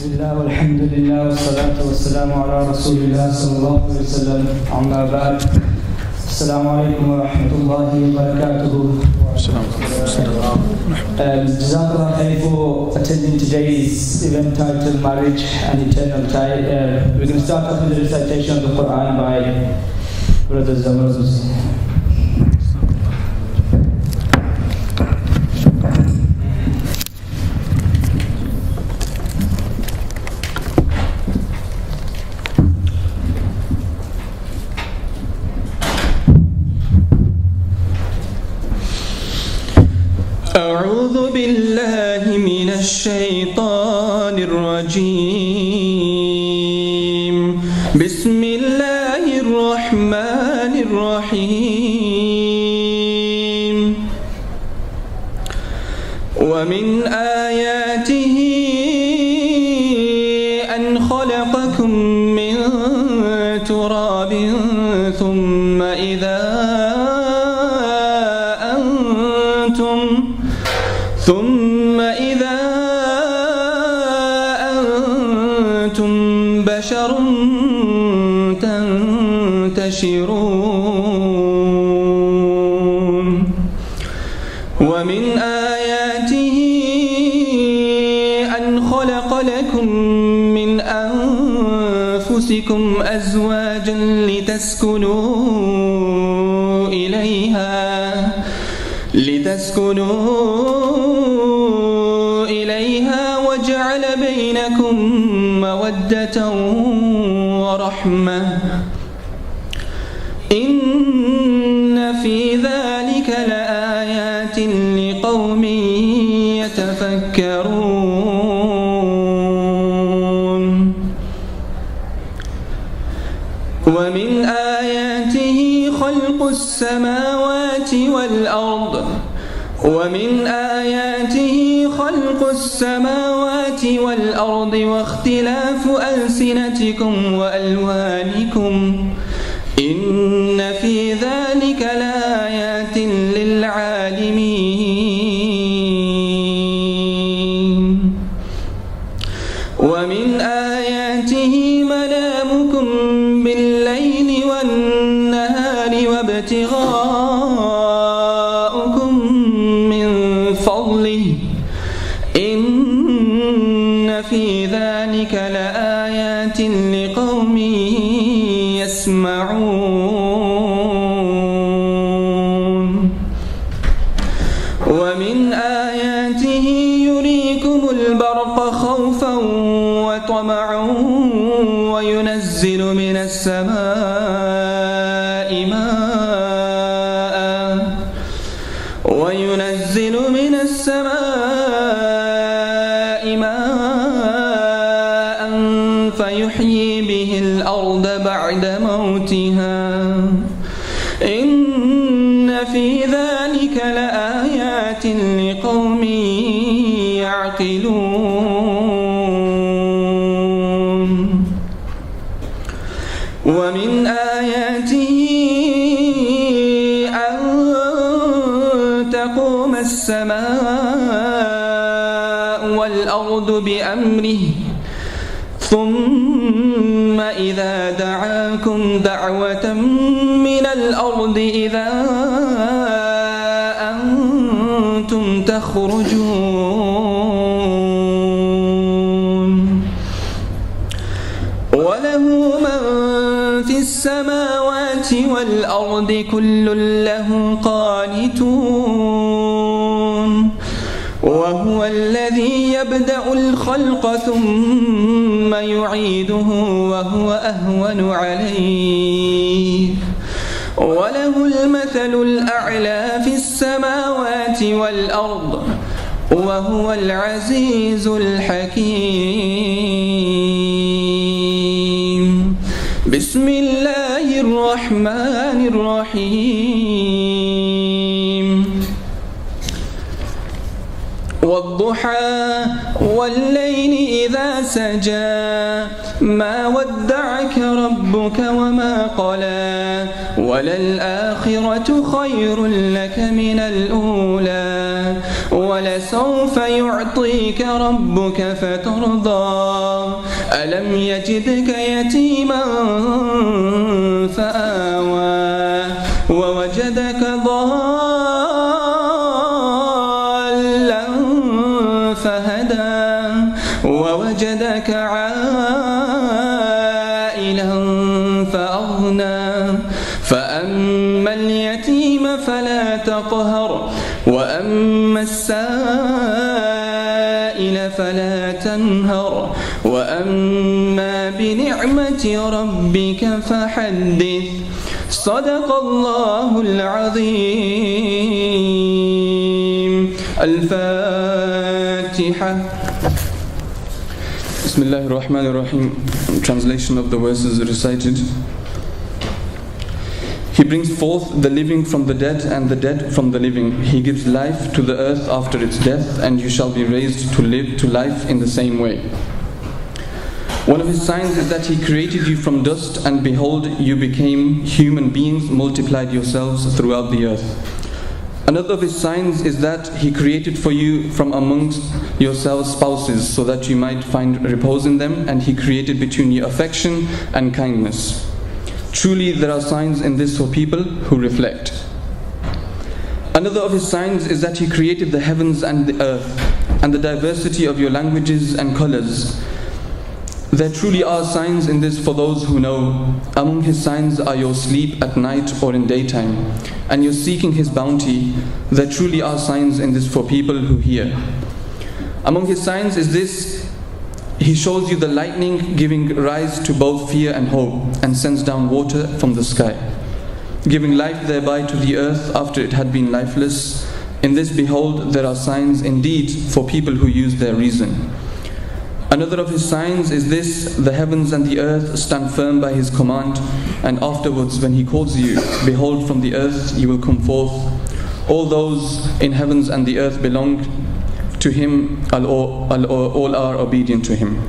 بسم الله والحمد لله والصلاة والسلام على رسول الله صلى الله عليه وسلم. أما بعد, السلام عليكم ورحمة الله وبركاته. Jazakallah khair for attending today's event titled Marriage and Eternal Tie. We're going to start off with the recitation of the Quran by Brother Zawaz. أعوذ بالله من الشيطان الرجيم. بسم الله الرحمن الرحيم. ومن آياته أن خلقكم من تراب ثم إذا أنتم بشر تنتشرون. ومن آياته أن خلق لكم من أنفسكم أزواجا لتسكنوا إليها وجعل بينكم مودة ورحمة. إن في ذلك لآيات لقوم يتفكرون. ومن آياته خلق السماوات والأرض واختلاف ألسنتكم وألوانكم. إن في ذلك لآيات للعالمين. ومن آياته منامكم بالليل والنهار وابتغاؤكم من فضله. إن في ذلك لآيات لقوم يسمعون. ومن آياته يريكم البرق خوفا وطمعا وينزل من السماء ماء فيحيي به الأرض بعد موتها. إن في ذلك لآيات لقوم يعقلون. ومن آياته أن تقوم السماء والأرض بأمره ثم إذا دعاكم دعوة من الأرض إذا أنتم تخرجون. وله من في السماوات والأرض كل له قانتون. وهو الذي يبدأ الخلق ثم يعيده وهو أهون عليه. وله المثل الأعلى في السماوات والأرض وهو العزيز الحكيم. بسم الله الرحمن الرحيم. والضحى والليل إذا سجى ما ودعك ربك وما قلى وللآخرة خير لك من الأولى ولسوف يعطيك ربك فترضى ألم يجدك يتيما فآوى ووجدك ضالا فهدى ووجدك عائلا فأغنى فأما اليتيم فلا تقهر وأما السائل فلا تنهر وأما بنعمة ربك فحدث صدق الله العظيم. الفاتحة. Bismillahir Rahmanir Rahim. Translation of the verses recited. He brings forth the living from the dead and the dead from the living. He gives life to the earth after its death, and you shall be raised to live to life in the same way. One of his signs is that he created you from dust, and behold, you became human beings, multiplied yourselves throughout the earth. Another of his signs is that he created for you from amongst yourselves spouses, so that you might find repose in them, and he created between you affection and kindness. Truly there are signs in this for people who reflect. Another of his signs is that he created the heavens and the earth, and the diversity of your languages and colors. There truly are signs in this for those who know. Among his signs are your sleep at night or in daytime, and your seeking his bounty. There truly are signs in this for people who hear. Among his signs is this: he shows you the lightning giving rise to both fear and hope, and sends down water from the sky, giving life thereby to the earth after it had been lifeless. In this, behold, there are signs indeed for people who use their reason. Another of his signs is this: the heavens and the earth stand firm by his command, and afterwards when he calls you, behold, from the earth you will come forth. All those in heavens and the earth belong to him, all are obedient to him.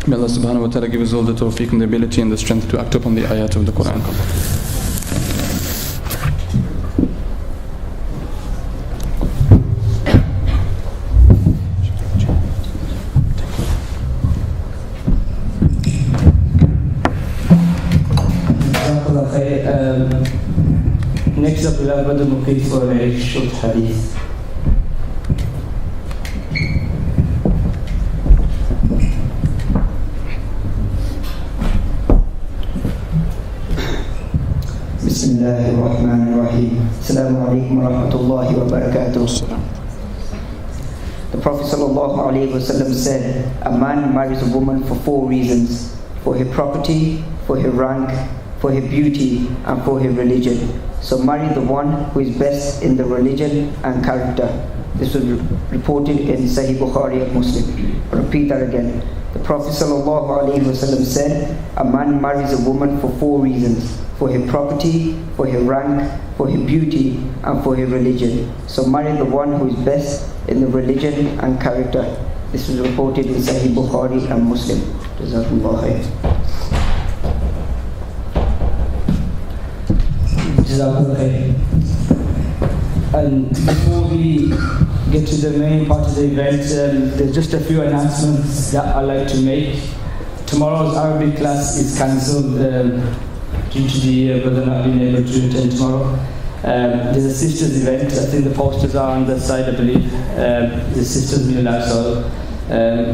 May Allah subhanahu wa ta'ala give us all the tawfiq and the ability and the strength to act upon the ayat of the Quran. Next up, we'll have Brother Muqeed for a very short hadith. Bismillahirrahmanirrahim. Assalamu alaikum wa rahmatullahi wa barakatuh. The Prophet ﷺ said, a man marries a woman for 4 reasons: for her property, for her rank, for her beauty, and for her religion. So marry the one who is best in the religion and character. This was reported in Sahih Bukhari and Muslim. I'll repeat that again. The Prophet ﷺ said, a man marries a woman for 4 reasons: for her property, for her rank, for her beauty, and for her religion. So marry the one who is best in the religion and character. This was reported in Sahih Bukhari and Muslim. Jazakumullah khair. And before we get to the main part of the event, there's just a few announcements that I'd like to make. Tomorrow's Arabic class is cancelled due to the brother not being able to attend tomorrow. There's a sisters event. I think the posters are on the side, I believe. The sisters meal out, so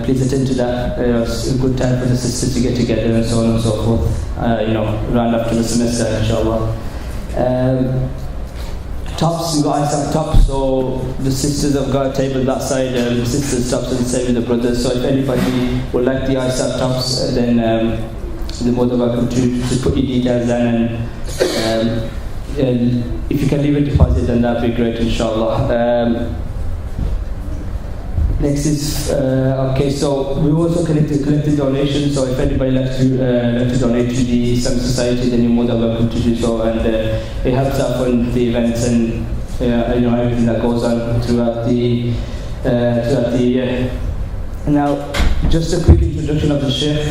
please attend to that. It's a good time for the sisters to get together and so on and so forth. Round after the semester, inshallah. Tops, we got ISOC tops, so the sisters have got a table that side, the sisters tops and the same with the brothers. So if anybody would like the ISOC tops, then they're more than welcome to put your details down, and if you can leave a deposit, then that'd be great, inshallah. Next is, okay, so we also collected donations, so if anybody likes to donate to the Islamic Society, then you're more than welcome to do so, and it helps out fund the events and everything that goes on throughout the year. Now, just a quick introduction of the Sheikh.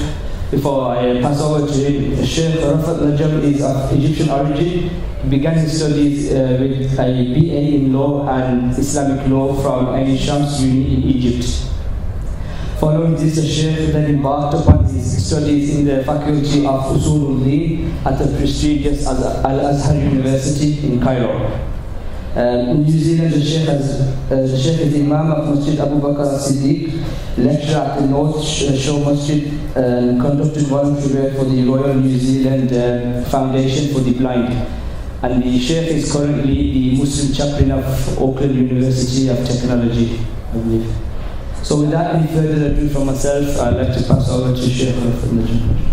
before I pass over to him, Sheikh Rafat Najm is of Egyptian origin. He began his studies with a BA in law and Islamic law from Ain Shams Uni in Egypt. Following this, the Sheikh then embarked upon his studies in the Faculty of Usul al-Din at the prestigious Al-Azhar University in Cairo. In New Zealand, the Sheikh is Imam of Masjid Abu Bakr al-Siddiq, lecturer at the North Shore Masjid, and conducted voluntary work for the Royal New Zealand Foundation for the Blind. And the Sheikh is currently the Muslim chaplain of Auckland University of Technology, I believe. So without any further ado from myself, I'd like to pass over to Sheikh Rafat Najm.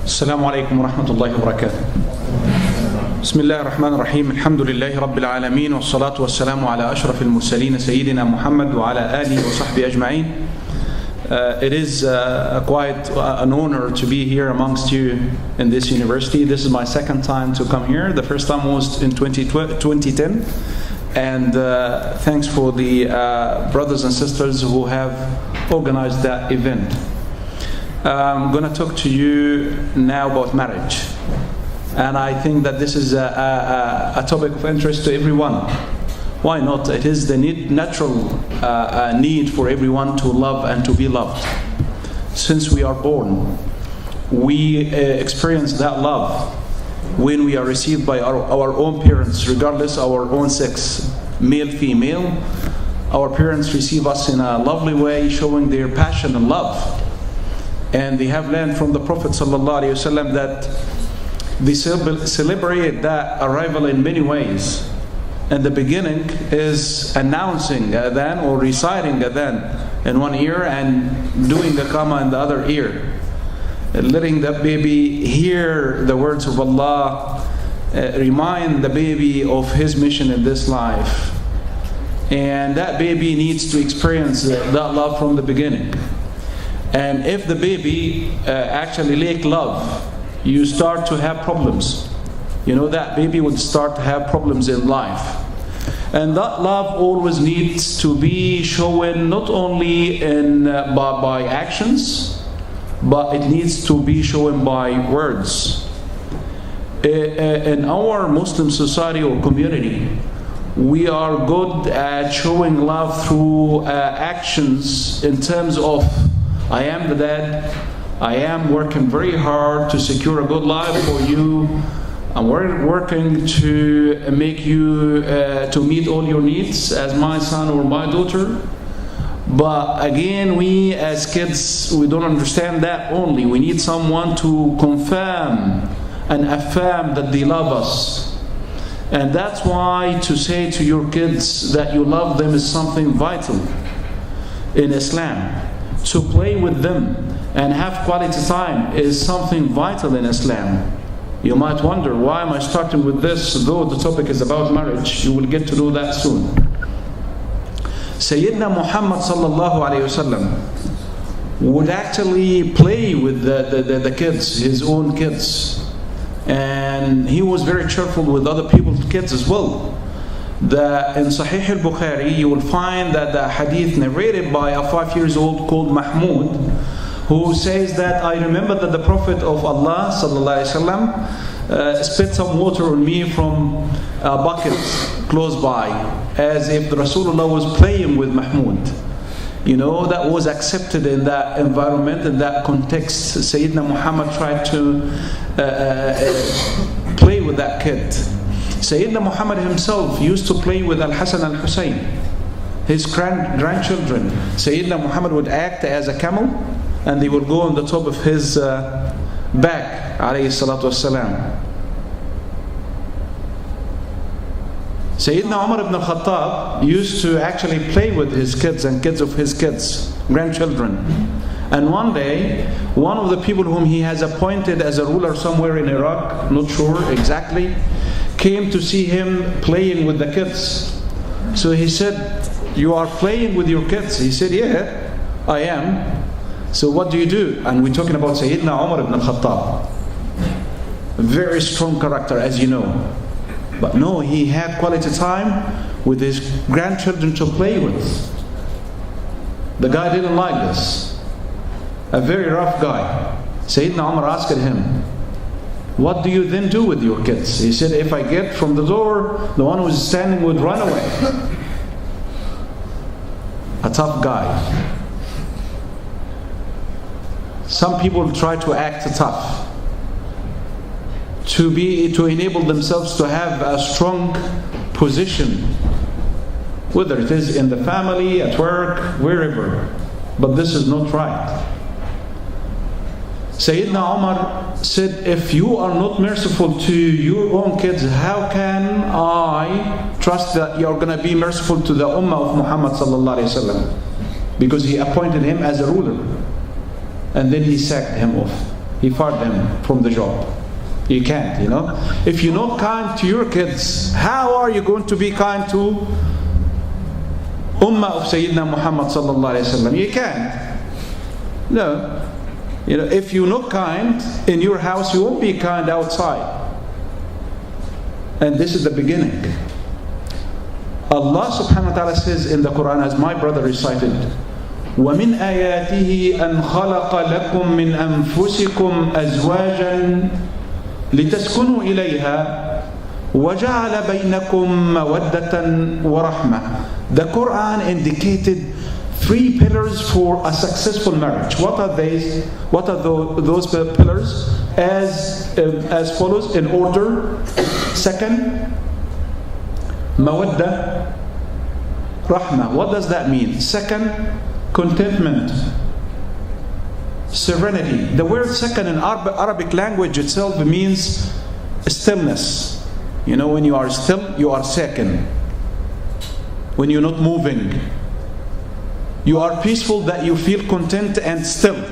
السلام عليكم ورحمة الله وبركاته. بسم الله الرحمن الرحيم. الحمد لله رب العالمين والصلاة والسلام على أشرف المرسلين سيدنا محمد وعلى آله وصحبه أجمعين. It is quite an honor to be here amongst you in this university. This is my second time to come here. The first time was in 2010. And thanks for the brothers and sisters who have organized that event. I'm going to talk to you now about marriage. And I think that this is a topic of interest to everyone. Why not? It is the natural need for everyone to love and to be loved. Since we are born, we experience that love when we are received by our own parents, regardless of our own sex, male, female. Our parents receive us in a lovely way, showing their passion and love. And they have learned from the Prophet ﷺ that they celebrate that arrival in many ways. And the beginning is announcing adhan or reciting adhan in one ear and doing the qama in the other ear. Letting that baby hear the words of Allah, remind the baby of his mission in this life. And that baby needs to experience that love from the beginning. And if the baby actually lack love, you start to have problems. You know, that baby would start to have problems in life. And that love always needs to be shown not only by actions, but it needs to be shown by words. In our Muslim society or community, we are good at showing love through actions in terms of, I am the dad, I am working very hard to secure a good life for you, I'm working to make you, to meet all your needs as my son or my daughter. But again, we as kids, we don't understand that only. We need someone to confirm and affirm that they love us. And that's why to say to your kids that you love them is something vital in Islam. To play with them and have quality time is something vital in Islam. You might wonder, why am I starting with this, though the topic is about marriage? You will get to know that soon. Sayyidina Muhammad sallallahu alayhi wasallam would actually play with the kids, his own kids. And he was very cheerful with other people's kids as well. In Sahih al-Bukhari, you will find that the hadith narrated by a 5-year-old called Mahmud, who says that I remember that the Prophet of Allah sallallahu alaihi wasallam spit some water on me from a bucket close by, as if the Rasulullah was playing with Mahmud. You know, that was accepted in that environment, in that context. Sayyidina Muhammad tried to play with that kid. Sayyidina Muhammad himself used to play with Al-Hasan al-Hussein, his grandchildren. Sayyidina Muhammad would act as a camel, and they would go on the top of his back, alayhi salatu wassalam. Sayyidina Umar ibn al-Khattab used to actually play with his kids and kids of his kids, grandchildren. And one day, one of the people whom he has appointed as a ruler somewhere in Iraq, not sure exactly, came to see him playing with the kids. So he said, you are playing with your kids? He said, yeah, I am. So what do you do? And we're talking about Sayyidina Umar ibn al-Khattab. A very strong character, as you know. But no, he had quality time with his grandchildren to play with. The guy didn't like this. A very rough guy. Sayyidina Umar asked him, what do you then do with your kids? He said, if I get from the door, the one who's standing would run away. A tough guy. Some people try to act tough to enable themselves to have a strong position, whether it is in the family, at work, wherever. But this is not right. Sayyidina Umar said, if you are not merciful to your own kids, how can I trust that you are going to be merciful to the ummah of Muhammad sallallahu alaihi wasallam? Because he appointed him as a ruler, and then he sacked him off. He fired him from the job. You can't, you know. If you're not kind to your kids, how are you going to be kind to ummah of Sayyidina Muhammad sallallahu alaihi wasallam? You can't. No. You know, if you're not kind in your house, you won't be kind outside. And this is the beginning. Allah subhanahu wa ta'ala says in the Quran, as my brother recited, وَمِنْ آيَاتِهِ أَنْ خَلَقَ لَكُم مِّنْ أَنفُسِكُمْ أَزْوَاجًا لِتَسْكُنُوا إِلَيْهَا وَجَعَلَ بَيْنَكُمْ مَوَدَّةً وَرَحْمَةً. The Quran indicated 3 pillars for a successful marriage. What are these? What are those pillars? As follows in order. Second, mawadda, rahma. What does that mean? Second, contentment, serenity. The word second in Arabic language itself means stillness. You know, when you are still, you are second. When you're not moving, you are peaceful, that you feel content and still.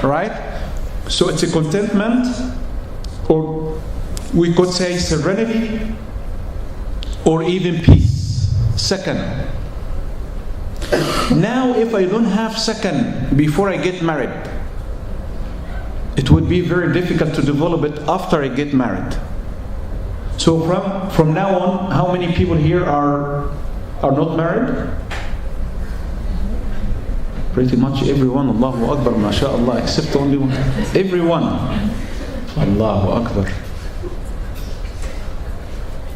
Right? So it's a contentment, or we could say serenity, or even peace. Second. Now, if I don't have second before I get married, it would be very difficult to develop it after I get married. So from now on, how many people here are not married? Pretty much everyone. Allahu Akbar, mashallah, except only one. Everyone. Allahu Akbar.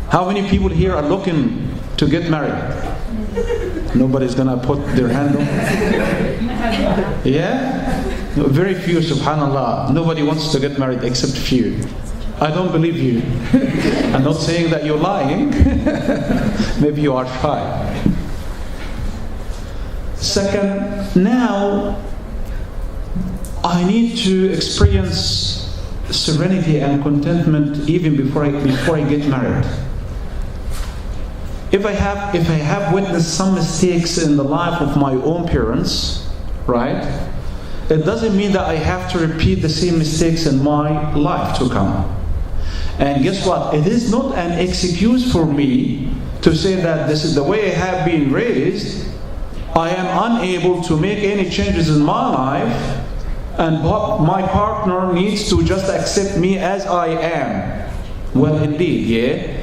How many people here are looking to get married? Nobody's gonna put their hand on? Yeah? Very few, subhanallah. Nobody wants to get married except few. I don't believe you. I'm not saying that you're lying. Maybe you are shy. Second, now I need to experience serenity and contentment even before I get married. If I have witnessed some mistakes in the life of my own parents, right? It doesn't mean that I have to repeat the same mistakes in my life to come. And guess what? It is not an excuse for me to say that this is the way I have been raised. I am unable to make any changes in my life, and my partner needs to just accept me as I am. Well, indeed, yeah.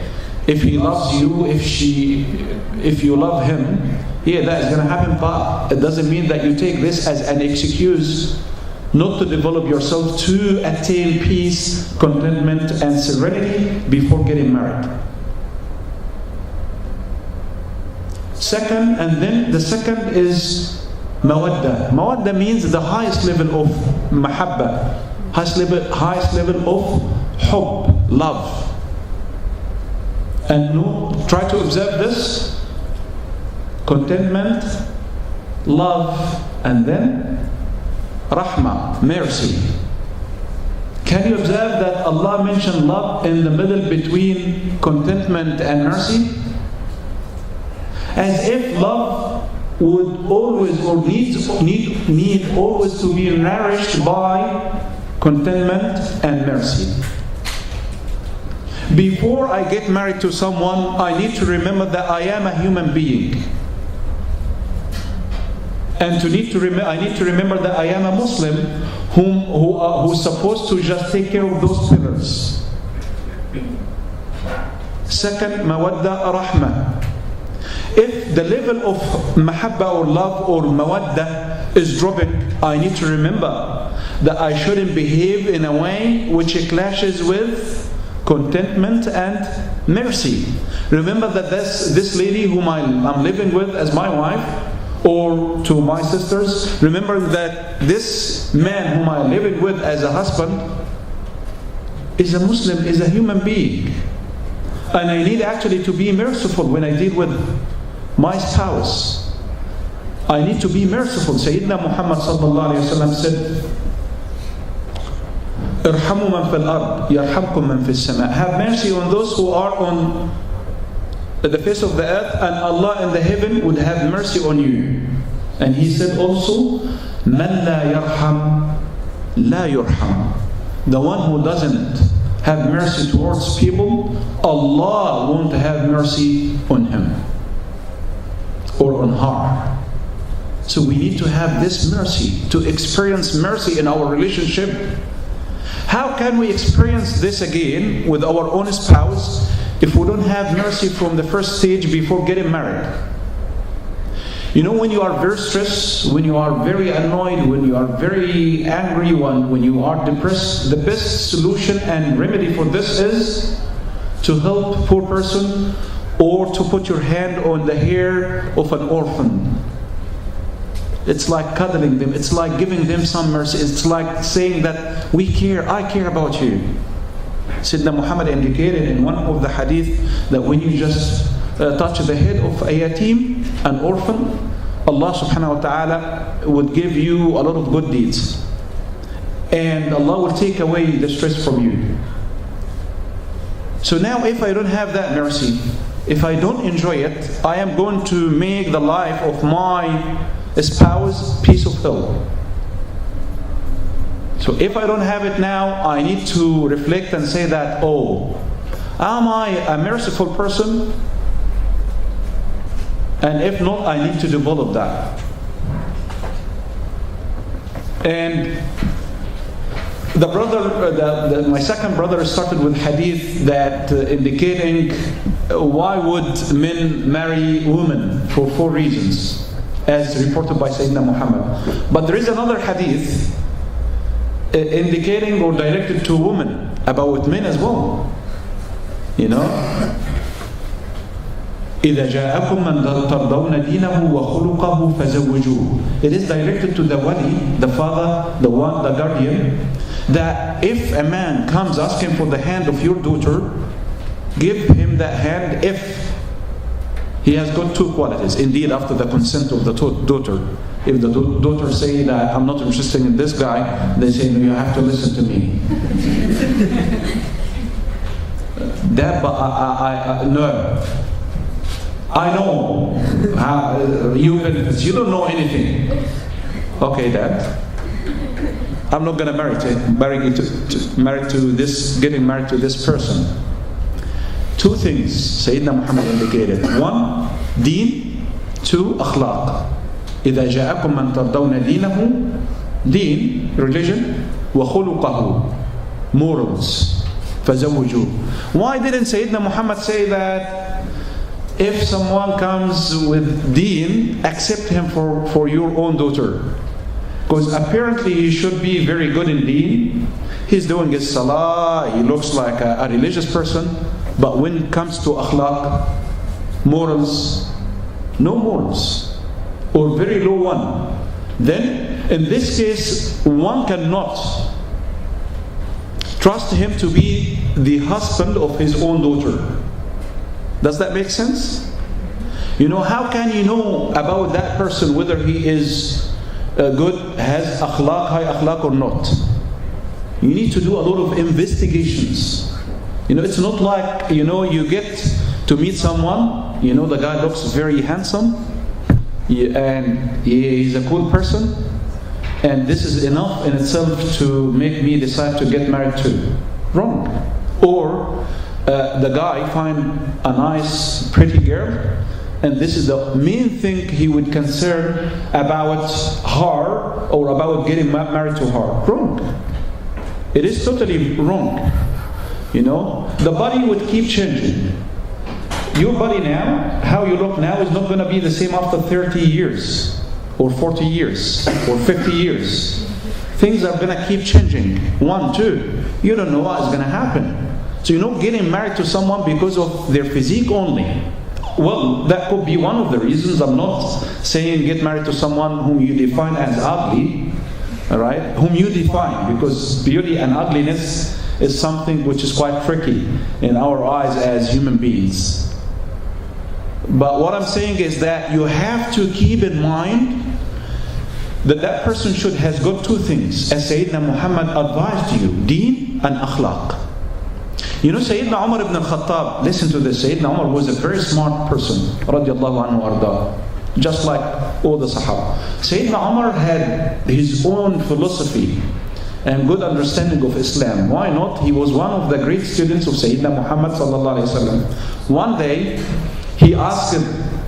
If he loves you, if you love him, yeah, that is going to happen. But it doesn't mean that you take this as an excuse not to develop yourself to attain peace, contentment, and serenity before getting married. Second, and then the second is mawadda. Mawadda means the highest level of mahabba, highest level of hubb, love. And try to observe this: contentment, love, and then rahmah, mercy. Can you observe that Allah mentioned love in the middle between contentment and mercy? As if love would always or need always to be nourished by contentment and mercy. Before I get married to someone, I need to remember that I am a human being. And I need to remember that I am a Muslim who's supposed to just take care of those pillars. Second, mawadda rahmah. If the level of mahabba or love or mawadda is dropping, I need to remember that I shouldn't behave in a way which clashes with contentment and mercy. Remember that this lady whom I'm living with as my wife, or to my sisters, remember that this man whom I'm living with as a husband is a Muslim, is a human being. And I need actually to be merciful when I deal with my spouse. I need to be merciful. Sayyidina Muhammad sallallahu alayhi wa sallam said, Irhamu man fil ard, yarhamkum man fis sama. Have mercy on those who are on the face of the earth, and Allah in the heaven would have mercy on you. And He said also, Man la yarham, la yurham. The one who doesn't have mercy towards people, Allah won't have mercy on him or on her. So we need to have this mercy, to experience mercy in our relationship. How can we experience this again with our own spouse if we don't have mercy from the first stage before getting married? You know, when you are very stressed, when you are very annoyed, when you are very angry, when you are depressed, the best solution and remedy for this is to help a poor person or to put your hand on the hair of an orphan. It's like cuddling them. It's like giving them some mercy. It's like saying that we care, I care about you. Sayyidina Muhammad indicated in one of the hadith that when you just touch the head of a yatim, an orphan, Allah subhanahu wa ta'ala would give you a lot of good deeds. And Allah will take away the stress from you. So now if I don't have that mercy, if I don't enjoy it, I am going to make the life of my spouse piece of hell. So if I don't have it now, I need to reflect and say that, oh, am I a merciful person? And if not, I need to develop that. And the brother, my second brother started with hadith that indicating why would men marry women for 4 reasons, as reported by Sayyidina Muhammad. But there is another hadith indicating or directed to women about men as well. You know, إِذَا جَاءَكُمْ مَنْ تَرْضَوْنَ دِينَهُ وَخُلُقَهُ فَزَوِّجُوهُ. It is directed to the wali, the father, the one, the guardian, that if a man comes asking for the hand of your daughter, give him that hand if he has got 2 qualities. Indeed, after the consent of the daughter. If the daughter say that I'm not interested in this guy, they say, no, you have to listen to me. That, but no. I know you don't know anything. Okay, Dad. I'm not gonna getting married to this person. 2 things Sayyidina Muhammad indicated. 1, deen. 2, akhlaq. إِذَا جَاءَكُمْ مَنْ تَرْضَوْنَ دِينَهُ, deen, religion, وَخُلُقَهُ, morals, فَزَوِّجُوهُ. Why didn't Sayyidina Muhammad say that if someone comes with deen, accept him for your own daughter? Because apparently he should be very good in deen. He's doing his salah, he looks like a religious person. But when it comes to akhlaq, morals, no morals, or very low one, then in this case one cannot trust him to be the husband of his own daughter. Does that make sense? You know, how can you know about that person whether he is good, has akhlaq, high akhlaq or not? You need to do a lot of investigations. You know, it's not like, you know, you get to meet someone, you know, the guy looks very handsome and he is a cool person, and this is enough in itself to make me decide to get married to. Wrong. Or the guy find a nice, pretty girl, and this is the main thing he would concern about her or about getting married to her. Wrong. It is totally wrong. You know, the body would keep changing. Your body now, how you look now, is not going to be the same after 30 years or 40 years or 50 years. Things are going to keep changing. 1, 2. You don't know what is going to happen. So you're not getting married to someone because of their physique only. Well, that could be one of the reasons. I'm not saying get married to someone whom you define as ugly, all right? Whom you define, because beauty and ugliness is something which is quite tricky in our eyes as human beings. But what I'm saying is that you have to keep in mind that that person should has got 2 things, as Sayyidina Muhammad advised you, deen and akhlaq. You know, Sayyidina Umar ibn al-Khattab, listen to this, Sayyidina Umar was a very smart person, radiallahu anhu arda, just like all the Sahaba. Sayyidina Umar had his own philosophy and good understanding of Islam. Why not? He was one of the great students of Sayyidina Muhammad sallallahu alayhi wa sallam. One day, he asked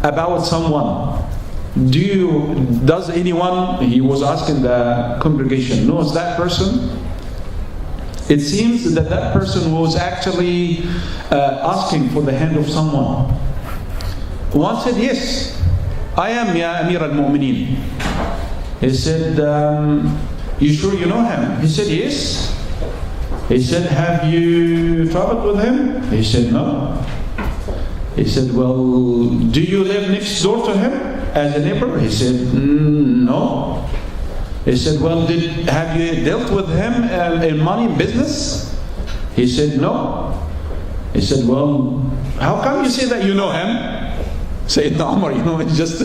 about someone. Does anyone, he was asking the congregation, knows that person? It seems that that person was actually asking for the hand of someone. One said, yes, I am Ya Amir al-Mu'mineen. He said, you sure you know him? He said, yes. He said, have you traveled with him? He said, no. He said, well, do you live next door to him as a neighbor? He said, no. He said, well, have you dealt with him in money business? He said, no. He said, well, how come you say that you know him? Sayyidina Umar, you know, it's just,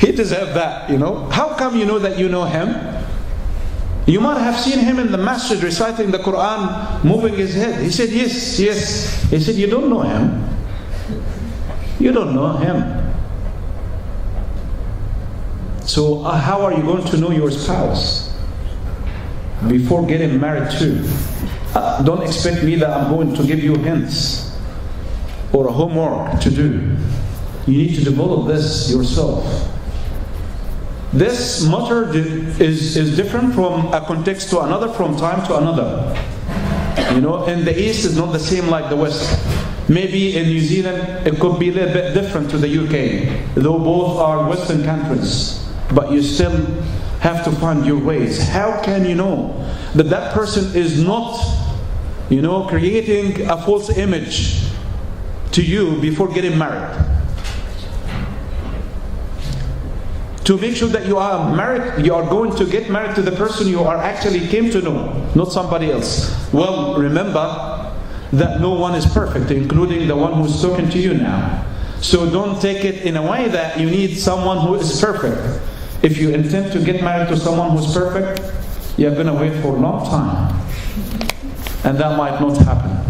he deserved that, you know. How come you know that you know him? You might have seen him in the masjid reciting the Quran, moving his head. He said, yes, yes. He said, you don't know him. You don't know him. So how are you going to know your spouse before getting married to? Don't expect me that I'm going to give you hints or a homework to do. You need to develop this yourself. This matter is different from a context to another, from time to another. You know, in the East is not the same like the West. Maybe in New Zealand it could be a little bit different to the UK, though both are Western countries. But you still have to find your ways. How can you know that that person is not, you know, creating a false image to you before getting married? To make sure that you are married, you are going to get married to the person you are actually came to know, not somebody else. Well, remember that no one is perfect, including the one who's talking to you now. So don't take it in a way that you need someone who is perfect. If you intend to get married to someone who's perfect, you're going to wait for a long time. And that might not happen.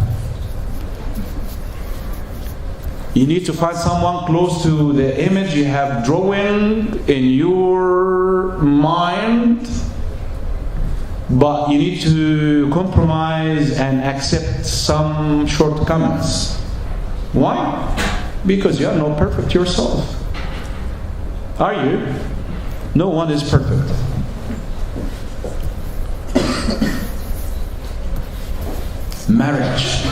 You need to find someone close to the image you have drawing in your mind, but you need to compromise and accept some shortcomings. Why? Because you are not perfect yourself. Are you? No one is perfect. Marriage.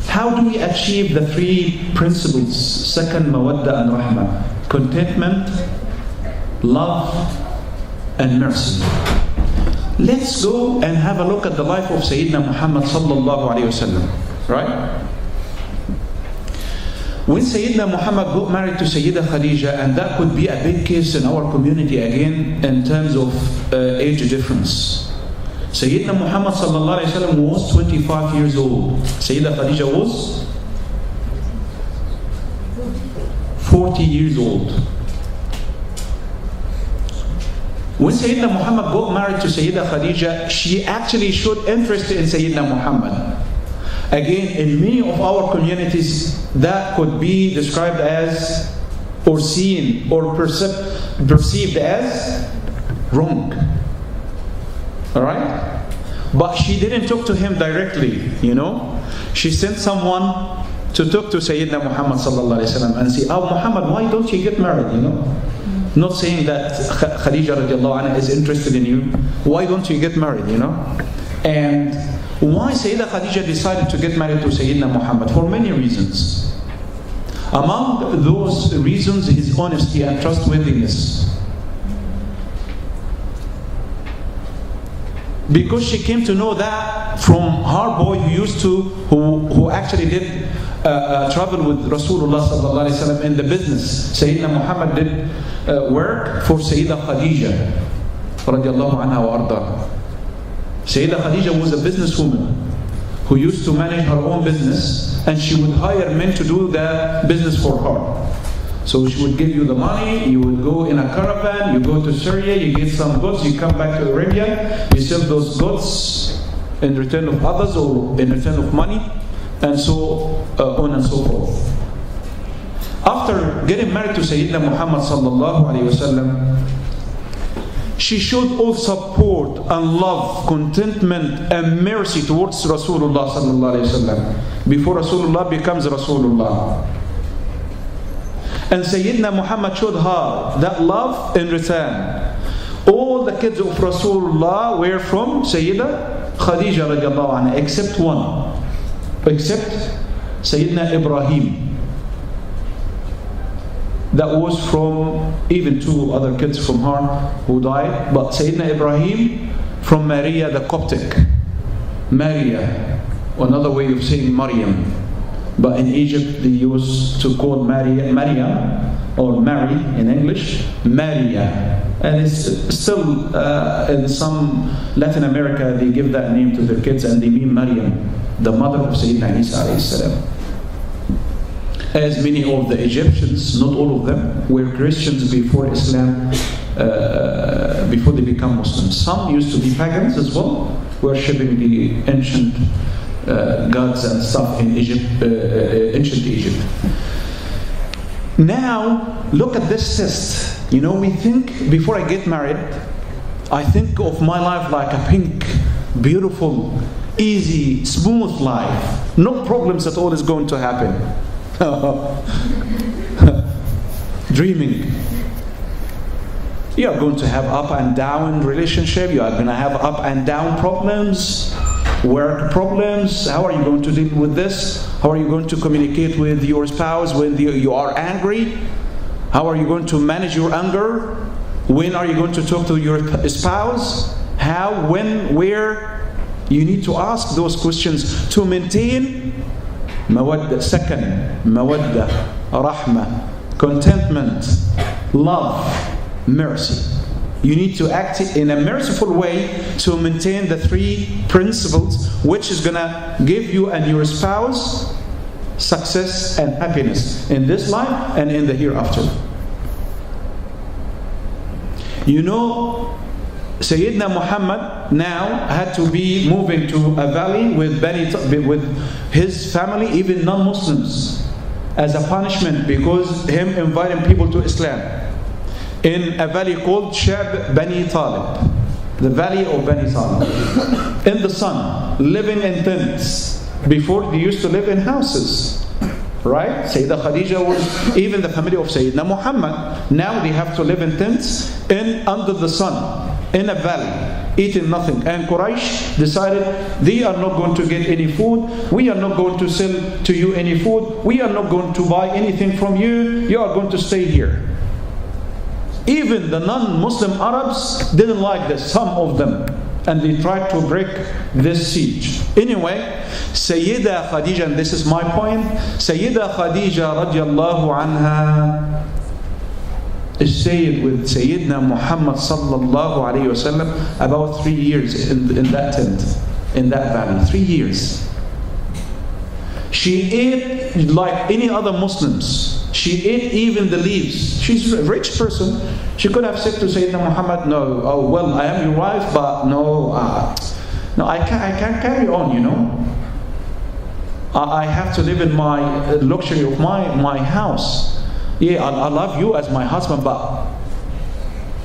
How do we achieve the 3 principles? Second, mawadda and rahmah. Contentment, love, and mercy. Let's go and have a look at the life of Sayyidina Muhammad sallallahu alayhi wa sallam. Right? When Sayyidina Muhammad got married to Sayyida Khadija, and that could be a big case in our community again in terms of age difference. Sayyidina Muhammad sallallahu alayhi wa sallam was 25 years old. Sayyida Khadija was 40 years old. When Sayyidina Muhammad got married to Sayyida Khadija, she actually showed interest in Sayyidina Muhammad. Again, in many of our communities, that could be described as, or seen, or perceived as wrong. Alright? But she didn't talk to him directly, you know. She sent someone to talk to Sayyidina Muhammad sallallahu alaihi wasallam and say, "Oh Muhammad, why don't you get married?" You know, not saying that Khadija radiallahu anha is interested in you. Why don't you get married? You know, and why Sayyidina Khadija decided to get married to Sayyidina Muhammad? For many reasons. Among those reasons, his honesty and trustworthiness. Because she came to know that from her boy who actually did travel with Rasulullah sallallahu alaihi wasallam in the business. Sayyidina Muhammad did work for Sayyida Khadija radiallahu anha wa arda. Sayyida Khadija was a businesswoman who used to manage her own business, and she would hire men to do the business for her. So she would give you the money, you would go in a caravan, you go to Syria, you get some goods, you come back to Arabia, you sell those goods in return of others or in return of money, and so on and so forth. After getting married to Sayyidina Muhammad sallallahu alaihi wasallam, she showed all support and love, contentment and mercy towards Rasulullah sallallahu alaihi wasallam before Rasulullah becomes Rasulullah. And Sayyidina Muhammad showed her that love in return. All the kids of Rasulullah were from Sayyida Khadija radiallahu anha, except one, except Sayyidina Ibrahim. That was from even two other kids from her who died, but Sayyidina Ibrahim from Maria the Coptic. Maria, another way of saying Maryam. But in Egypt they used to call Maryam or Mary in English, Maria. And it's still in some Latin America they give that name to their kids and they mean Maryam, the mother of Sayyidina Isa alayhi salam. As many of the Egyptians, not all of them, were Christians before Islam, before they become Muslims. Some used to be pagans as well, worshipping the ancient gods and stuff in Egypt, ancient Egypt. Now, look at this test. You know, we think, before I get married, I think of my life like a pink, beautiful, easy, smooth life. No problems at all is going to happen. Dreaming. You are going to have up and down relationship. You are going to have up and down problems, work problems. How are you going to deal with this? How are you going to communicate with your spouse when you are angry? How are you going to manage your anger? When are you going to talk to your spouse? How, when, where? You need to ask those questions to maintain mawadda, sakan, mawadda, rahmah, contentment, love, mercy. You need to act in a merciful way to maintain the three principles, which is going to give you and your spouse success and happiness in this life and in the hereafter. You know, Sayyidina Muhammad now had to be moving to a valley with his family, even non-Muslims, as a punishment because him inviting people to Islam in a valley called Shab Bani Talib, the valley of Bani Talib, in the sun, living in tents. Before they used to live in houses, right? Sayyida Khadija was even the family of Sayyidina Muhammad. Now they have to live in tents under the sun, in a valley, eating nothing. And Quraysh decided they are not going to get any food. We are not going to sell to you any food. We are not going to buy anything from you. You are going to stay here. Even the non-Muslim Arabs didn't like this, some of them, and they tried to break this siege. Anyway, Sayyida Khadija, and this is my point, Sayyida Khadija radiallahu anha stayed with Sayyidina Muhammad sallallahu alayhi wasallam about 3 years in that tent, in that valley. 3 years. She ate like any other Muslims. She ate even the leaves. She's a rich person. She could have said to Sayyidina Muhammad, no, oh well, I am your wife, but no, I can't carry on, you know. I have to live in my luxury of my house. Yeah, I love you as my husband, but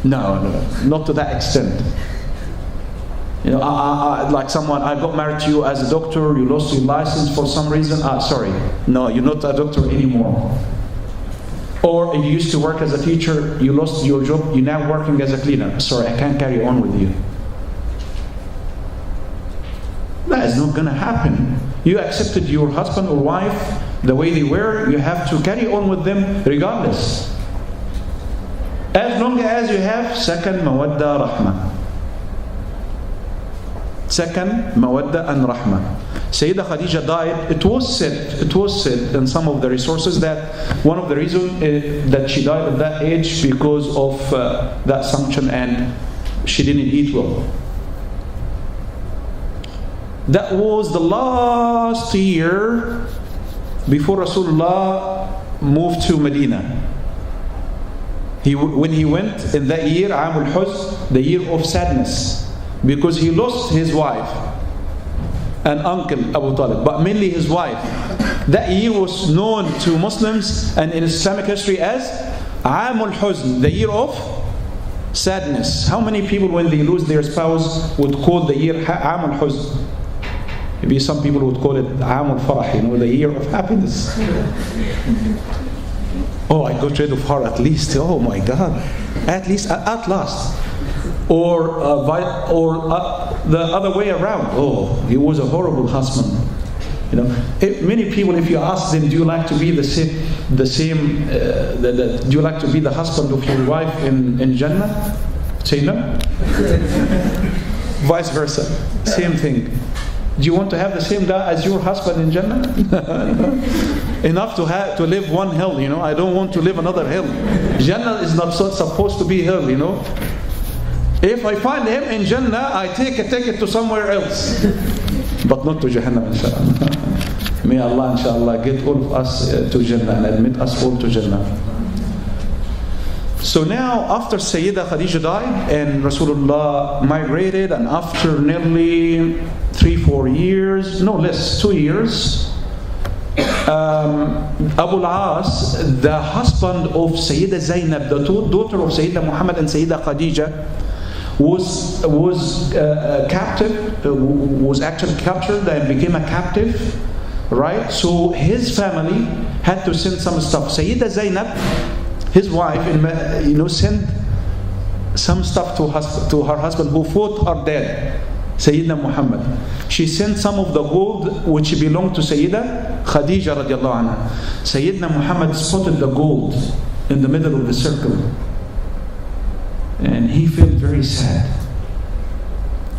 no, not to that extent. You know, like someone, I got married to you as a doctor, you lost your license for some reason. Sorry, no, you're not a doctor anymore. Or if you used to work as a teacher, you lost your job, you're now working as a cleaner. Sorry, I can't carry on with you. That is not going to happen. You accepted your husband or wife the way they were, you have to carry on with them regardless. As long as you have second mawadda rahmah. Second mawadda and rahmah. Sayyidah Khadija died. It was said in some of the resources that one of the reasons that she died at that age because of that assumption, and she didn't eat well. That was the last year before Rasulullah moved to Medina. When he went in that year, Amul Huzn, the year of sadness, because he lost his wife and uncle Abu Talib, but mainly his wife. That year was known to Muslims and in Islamic history as Amul Huzn, the year of sadness. How many people, when they lose their spouse, would call the year Amul Huzn? Maybe some people would call it Amul Farah, the year of happiness. Oh, I got rid of her at least. Oh my God, at least, at last. Or the other way around. Oh, he was a horrible husband. Many people, if you ask them, do you like to be do you like to be the husband of your wife in Jannah? Say no. Vice versa, same thing. Do you want to have the same dua as your husband in Jannah? Enough to live one hill, I don't want to live another hill. Jannah is not supposed to be hill, If I find him in Jannah, I take a ticket to somewhere else. But not to Jahannam, inshallah. May Allah, inshallah, get all of us to Jannah and admit us all to Jannah. So now, after Sayyidah Khadija died and Rasulullah migrated, and after nearly 3-4 years, no less, 2 years, Abu al-As, the husband of Sayyidah Zainab, the daughter of Sayyidina Muhammad and Sayyidah Khadija, was captive, was actually captured and became a captive, right? So his family had to send some stuff. Sayyidah Zainab, his wife, sent some stuff to her husband who fought her dad, Sayyidina Muhammad. She sent some of the gold which belonged to Sayyidah Khadija radiallahu anha. Sayyidina Muhammad spotted the gold in the middle of the circle, and he felt very sad.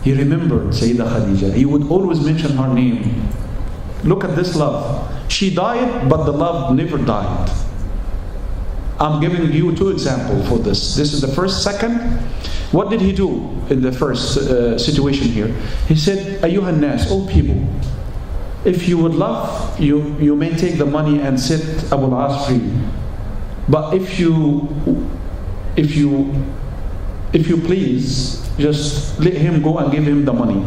He remembered Sayyidah Khadija. He would always mention her name. Look at this love. She died, but the love never died. I'm giving you 2 examples for this. This is the first. Second, what did he do in the first situation here? He said, Ayyuhan nas, all people, if you would love, you may take the money and set Abu al-As free. But if you please, just let him go and give him the money.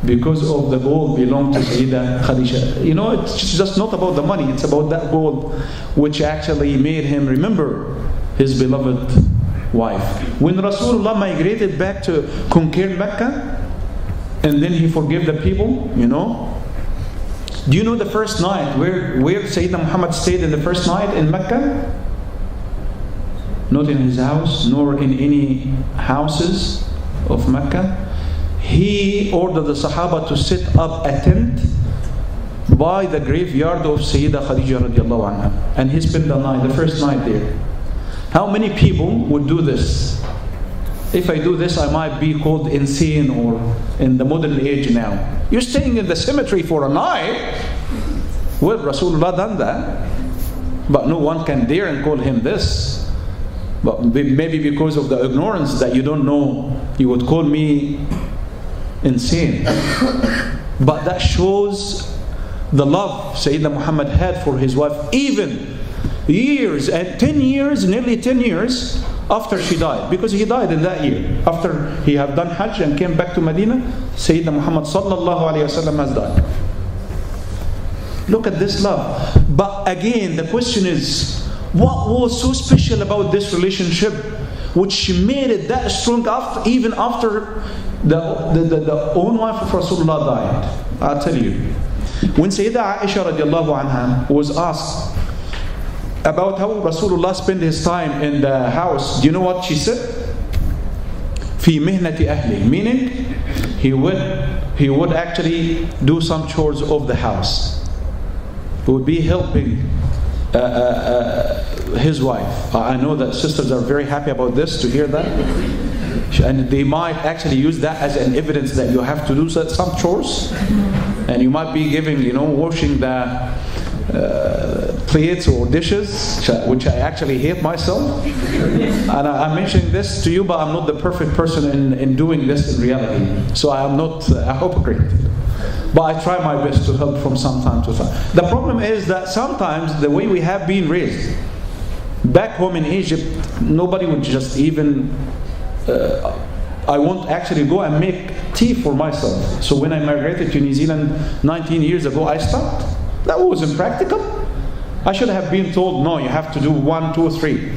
Because of the gold belonged to Sayyidah Khadija. It's just not about the money, it's about that gold which actually made him remember his beloved wife. When Rasulullah migrated back to conquer Mecca, and then he forgave the people, do you know the first night where Sayyidina Muhammad stayed in the first night in Mecca? Not in his house, nor in any houses of Mecca. He ordered the Sahaba to set up a tent by the graveyard of Sayyidah Khadija radiallahu anha, and he spent the first night there. How many people would do this? If I do this, I might be called insane or in the modern age now. You're staying in the cemetery for a night? Well, Rasulullah done that, but no one can dare and call him this. But maybe because of the ignorance that you don't know, you would call me insane. But that shows the love Sayyidina Muhammad had for his wife, even years and 10 years, nearly 10 years after she died, because he died in that year. After he had done Hajj and came back to Medina, Sayyidina Muhammad sallallahu alayhi wasallam has died. Look at this love. But again, the question is, what was so special about this relationship? which made it that strong even after the own wife of Rasulullah died. I'll tell you. When Sayyidah Aisha radiallahu anha was asked about how Rasulullah spent his time in the house, do you know what she said? في مهنة أهله, meaning he would actually do some chores of the house. He would be helping his wife. I know that sisters are very happy about this, to hear that. And they might actually use that as an evidence that you have to do some chores. And you might be giving, washing the plates or dishes, which I actually hate myself. And I'm mentioning this to you, but I'm not the perfect person in doing this in reality. So I am not a hypocrite. But I try my best to help from some time to time. The problem is that sometimes the way we have been raised, back home in Egypt, nobody would just even... I won't actually go and make tea for myself. So when I migrated to New Zealand 19 years ago, I stopped. That wasn't practical. I should have been told, no, you have to do 1, 2, 3.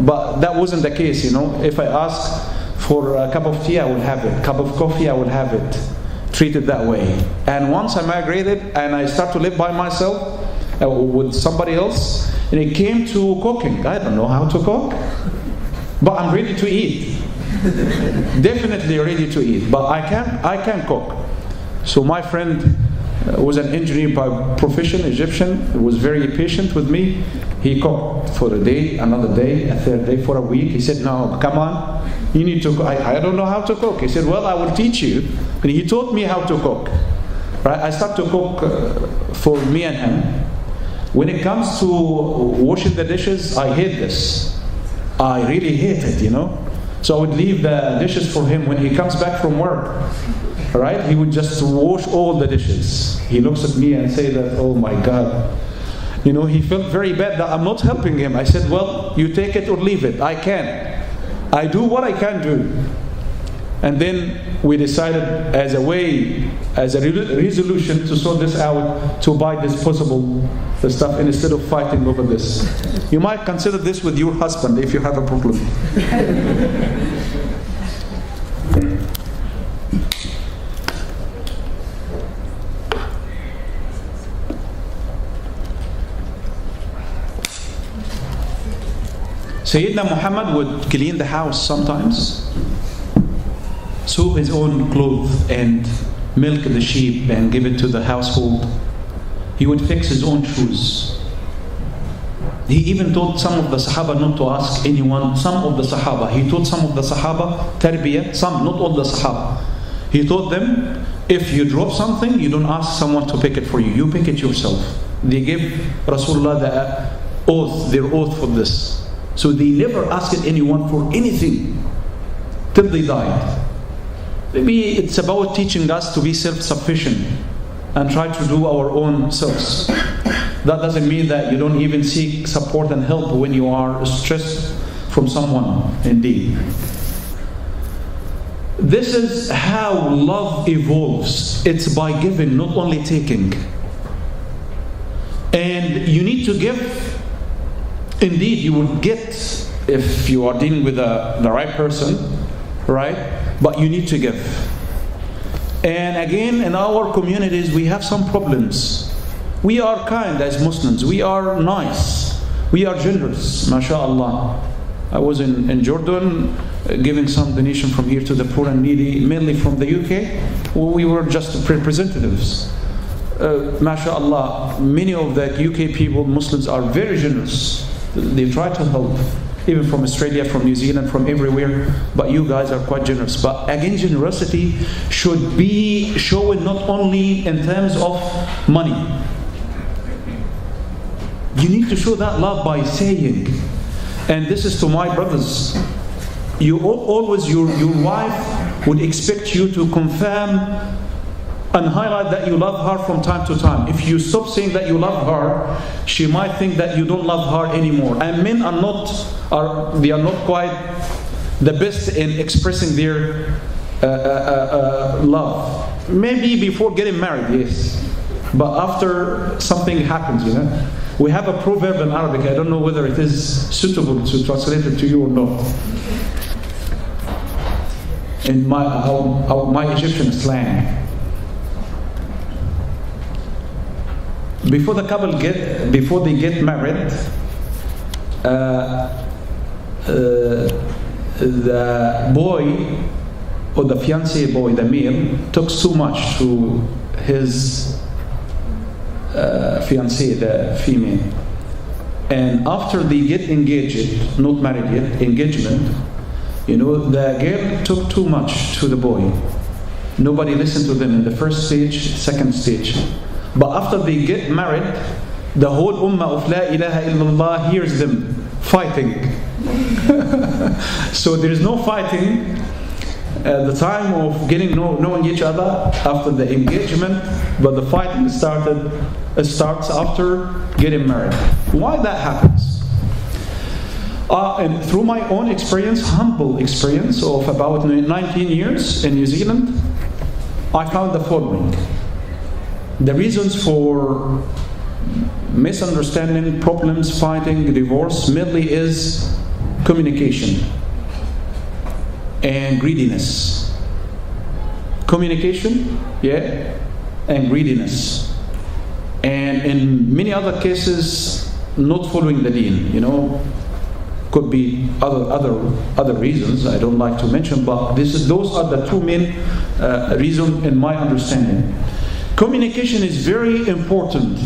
But that wasn't the case. If I ask for a cup of tea, I would have it. A cup of coffee, I would have it. Treated that way. And once I migrated and I started to live by myself with somebody else, and it came to cooking. I don't know how to cook, but I'm ready to eat. Definitely ready to eat, but I can't cook. So my friend was an engineer by profession, Egyptian, was very patient with me. He cooked for a day, another day, a third day, for a week. He said, no, come on, you need to cook. I don't know how to cook. He said, well, I will teach you. And he taught me how to cook. Right? I started to cook for me and him. When it comes to washing the dishes, I hate this. I really hate it, So I would leave the dishes for him when he comes back from work. Right? He would just wash all the dishes. He looks at me and say that, oh my God. He felt very bad that I'm not helping him. I said, well, you take it or leave it. I can. I do what I can do. And then we decided as a resolution to sort this out, to buy disposable stuff instead of fighting over this. You might consider this with your husband if you have a problem. Sayyidina Muhammad would clean the house sometimes, sew his own clothes and milk the sheep and give it to the household. He would fix his own shoes. He even taught some of the Sahaba not to ask anyone. He taught some of the Sahaba tarbiyah, some, not all the Sahaba. He taught them, if you drop something, you don't ask someone to pick it for you. You pick it yourself. They gave Rasulullah their oath for this. So they never asked anyone for anything till they died. Maybe it's about teaching us to be self-sufficient and try to do our own selves. That doesn't mean that you don't even seek support and help when you are stressed from someone, indeed. This is how love evolves. It's by giving, not only taking. And you need to give. Indeed, you will get if you are dealing with the right person, right? But you need to give. And again, in our communities, we have some problems. We are kind as Muslims. We are nice. We are generous, mashallah. I was in Jordan giving some donation from here to the poor and needy, mainly from the UK. We were just representatives. Mashallah, many of the UK people, Muslims, are very generous. They try to help, even from Australia, from New Zealand, from everywhere. But you guys are quite generous. But again, generosity should be shown not only in terms of money. You need to show that love by saying, and this is to my brothers, you always, your wife would expect you to confirm and highlight that you love her from time to time. If you stop saying that you love her, she might think that you don't love her anymore. And men are not quite the best in expressing their love. Maybe before getting married, yes, but after something happens, We have a proverb in Arabic, I don't know whether it is suitable to translate it to you or not. In my Egyptian slang. Before they get married, the boy or the fiancé boy, the male, talks too much to his fiancée, the female. And after they get engaged, not married yet, engagement, the girl talked too much to the boy. Nobody listened to them in the first stage, second stage. But after they get married, the whole ummah of La ilaha illallah hears them fighting. So there is no fighting at the time of knowing each other after the engagement, but the fighting starts after getting married. Why that happens? And through my own experience, humble experience of about 19 years in New Zealand, I found the following. The reasons for misunderstanding, problems, fighting, divorce, mainly is communication and greediness. Communication, and greediness. And in many other cases, not following the deen, could be other reasons I don't like to mention, but those are the two main reasons in my understanding. Communication is very important.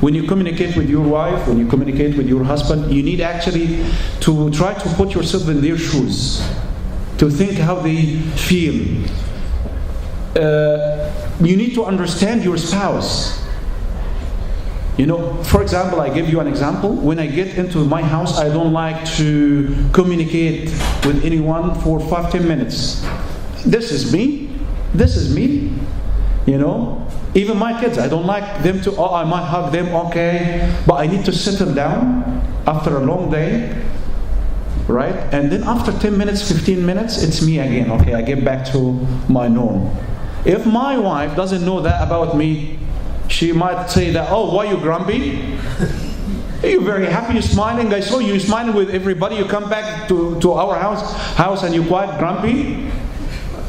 When you communicate with your wife, when you communicate with your husband, you need actually to try to put yourself in their shoes, to think how they feel. You need to understand your spouse. For example, I give you an example. When I get into my house, I don't like to communicate with anyone for 5-10 minutes. This is me. Even my kids, I don't like them to, I might hug them, okay, but I need to settle down after a long day, right? And then after 10 minutes, 15 minutes, it's me again, okay, I get back to my norm. If my wife doesn't know that about me, she might say that, why are you grumpy? Are you very happy, you're smiling? I saw you smiling with everybody, you come back to our house and you're quite grumpy?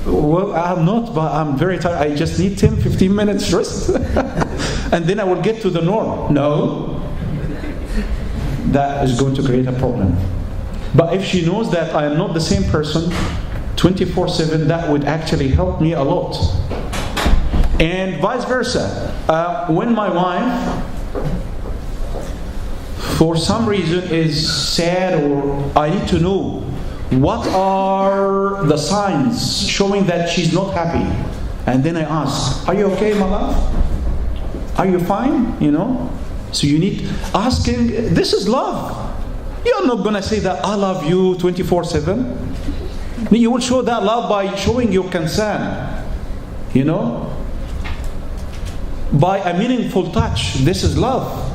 Well, I'm not, but I'm very tired. I just need 10, 15 minutes rest. And then I will get to the norm. No. That is going to create a problem. But if she knows that I am not the same person 24/7, that would actually help me a lot. And vice versa. When my wife, for some reason, is sad, or I need to know what are the signs showing that she's not happy? And then I ask, are you okay, my love? Are you fine? So you need asking, this is love. You're not going to say that I love you 24/7. You will show that love by showing your concern. By a meaningful touch. This is love.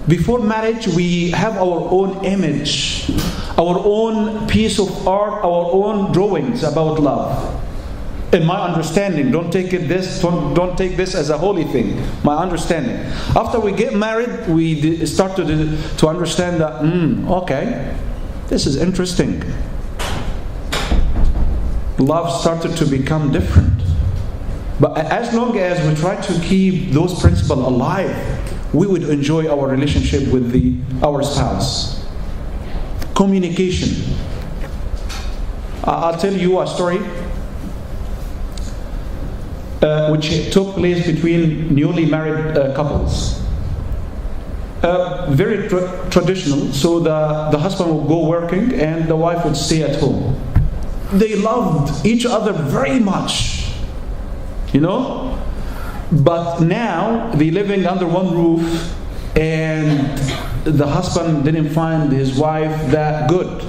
Before marriage, we have our own image, our own piece of art, our own drawings about love. In my understanding, don't take this as a holy thing. My understanding. After we get married, we start to understand that. Okay, this is interesting. Love started to become different. But as long as we try to keep those principles alive, we would enjoy our relationship with our spouse. Communication. I'll tell you a story which took place between newly married couples. Very traditional. So the husband would go working and the wife would stay at home. They loved each other very much, But now they're living under one roof, and the husband didn't find his wife that good,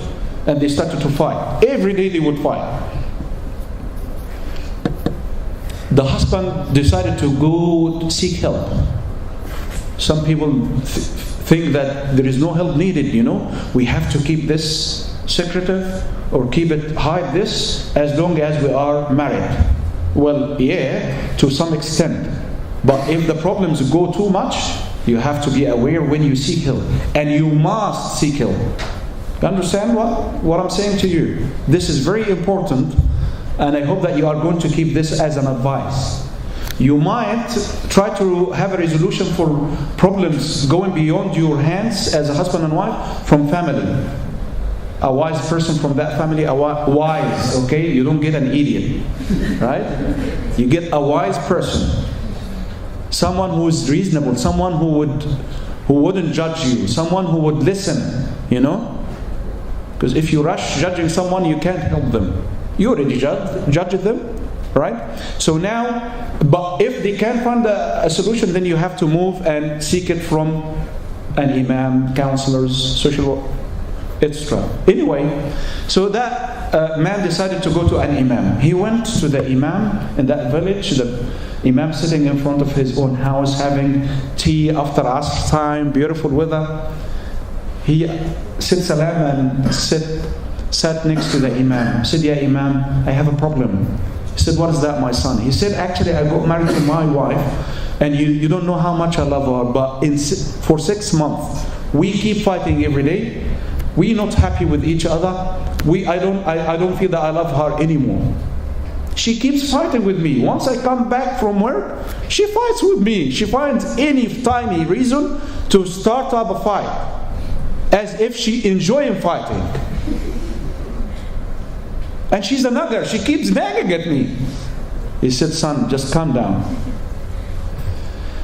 and they started to fight. Every day they would fight. The husband decided to go seek help. Some people think that there is no help needed, We have to keep this secretive or hide this as long as we are married. Well, yeah, to some extent. But if the problems go too much, You have to be aware when you seek help. And you must seek help. You understand what I'm saying to you? This is very important, and I hope that you are going to keep this as an advice. You might try to have a resolution for problems going beyond your hands as a husband and wife from family. A wise person from that family, wise, okay? You don't get an idiot, right? You get a wise person. Someone who is reasonable, someone who wouldn't judge you, someone who would listen, you know? Because if you rush judging someone, you can't help them. You already judged them, right? So now, but if they can't find a solution, then you have to move and seek it from an imam, counselors, social work, etc. Anyway, so that man decided to go to an imam. He went to the imam in that village, the imam sitting in front of his own house, having tea after Asr time, beautiful weather. He said salam and sat next to the imam. He said, "Ya imam, I have a problem." He said, "What is that, my son?" He said, "Actually, I got married to my wife, and you don't know how much I love her, but for 6 months, we keep fighting every day. We're not happy with each other. I don't feel that I love her anymore. She keeps fighting with me. Once I come back from work, she fights with me. She finds any tiny reason to start up a fight, as if she enjoys fighting. And she's a nagger. She keeps nagging at me." He said, "Son, just calm down."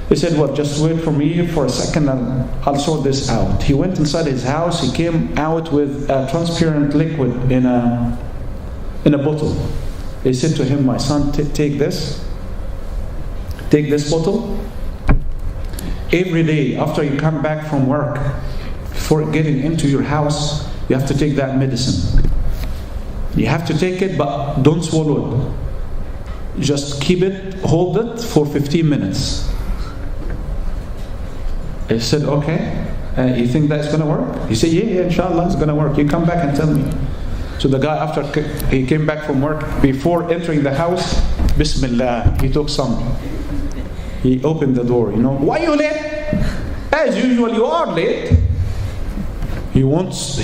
He said, "Well, just wait for me for a second and I'll sort this out." He went inside his house. He came out with a transparent liquid in a bottle. He said to him, "My son, take this. Take this bottle. Every day after you come back from work, before getting into your house, you have to take that medicine. You have to take it, but don't swallow it. Just keep it, hold it for 15 minutes. I said, "Okay, you think that's going to work?" He said, yeah, inshallah, it's going to work. You come back and tell me." So the guy, after he came back from work, before entering the house, Bismillah, he took some. He opened the door, "Why you late?" "As usual, you are late." He wants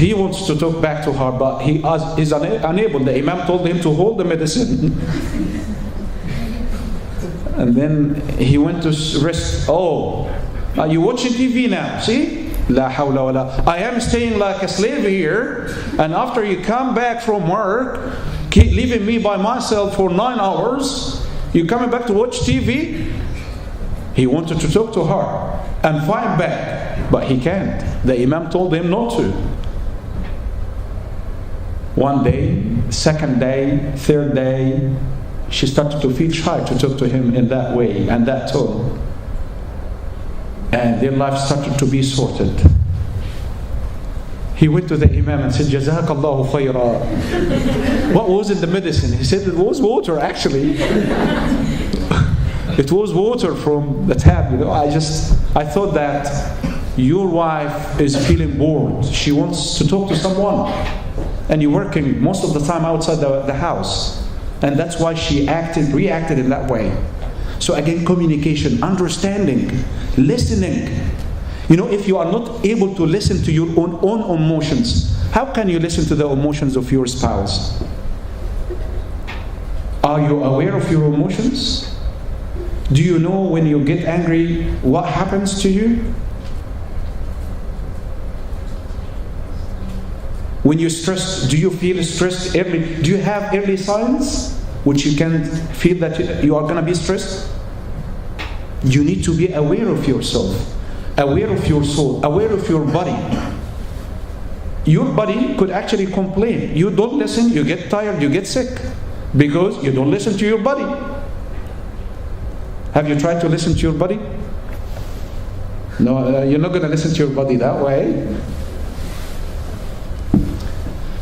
to talk back to her, but he's unable. The imam told him to hold the medicine. And then he went to rest. "Oh, are you watching TV now? See? La hawla wa la. I am staying like a slave here, and after you come back from work, keep leaving me by myself for 9 hours, you coming back to watch TV?" He wanted to talk to her and fight back, but he can't. The imam told him not to. One day, second day, third day, she started to feel shy to talk to him in that way and that tone. And their life started to be sorted. He went to the imam and said, "Jazakallahu khayra." What was in the medicine? He said it was water, actually. It was water from the tap. I thought that your wife is feeling bored. She wants to talk to someone, and you're working most of the time outside the house, and that's why she reacted in that way. So again, communication, understanding, listening. If you are not able to listen to your own emotions, how can you listen to the emotions of your spouse? Are you aware of your emotions? Do you know when you get angry, what happens to you? When you're stressed, do you feel stressed early? Do you have early signs which you can feel that you are going to be stressed? You need to be aware of yourself, aware of your soul, aware of your body. Your body could actually complain. You don't listen, you get tired, you get sick, because you don't listen to your body. Have you tried to listen to your body? No, you're not going to listen to your body that way.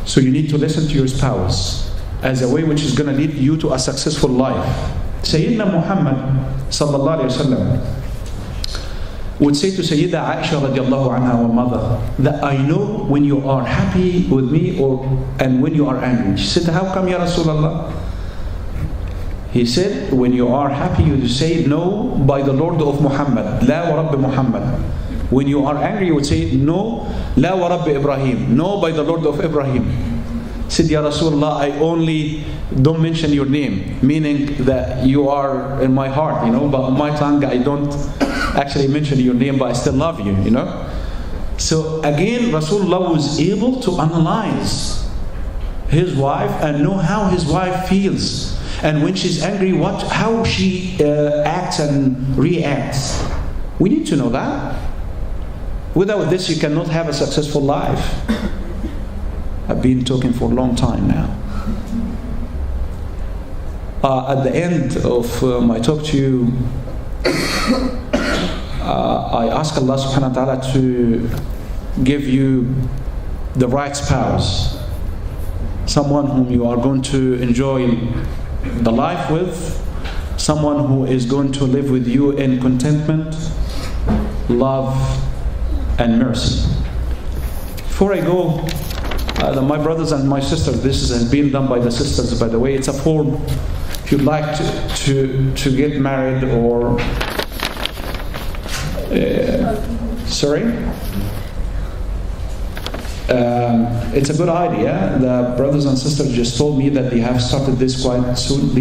So you need to listen to your spouse as a way which is going to lead you to a successful life. Sayyidina Muhammad sallallahu alayhi wa sallam would say to Sayyida Aisha radiallahu anha, our mother, that I know when you are happy with me and when you are angry. She said, "How come, Ya Rasulullah?" He said, when you are happy, you say, no, by the Lord of Muhammad, la wa Rabb Muhammad. When you are angry, you would say, no, la wa Rabb Ibrahim, no, by the Lord of Ibrahim. He said, Ya Rasulullah, I only don't mention your name, meaning that you are in my heart, but on my tongue I don't actually mention your name, but I still love you, So again, Rasulullah was able to analyze his wife and know how his wife feels. And when she's angry, how she acts and reacts. We need to know that. Without this, you cannot have a successful life. I've been talking for a long time now. At the end of my talk to you, I ask Allah subhanahu wa ta'ala to give you the right spouse. Someone whom you are going to enjoy the life with, someone who is going to live with you in contentment, love, and mercy. Before I go, my brothers and my sisters, this has been done by the sisters, by the way. It's a form. If you'd like to get married or it's a good idea. The brothers and sisters just told me that they have started this quite soon.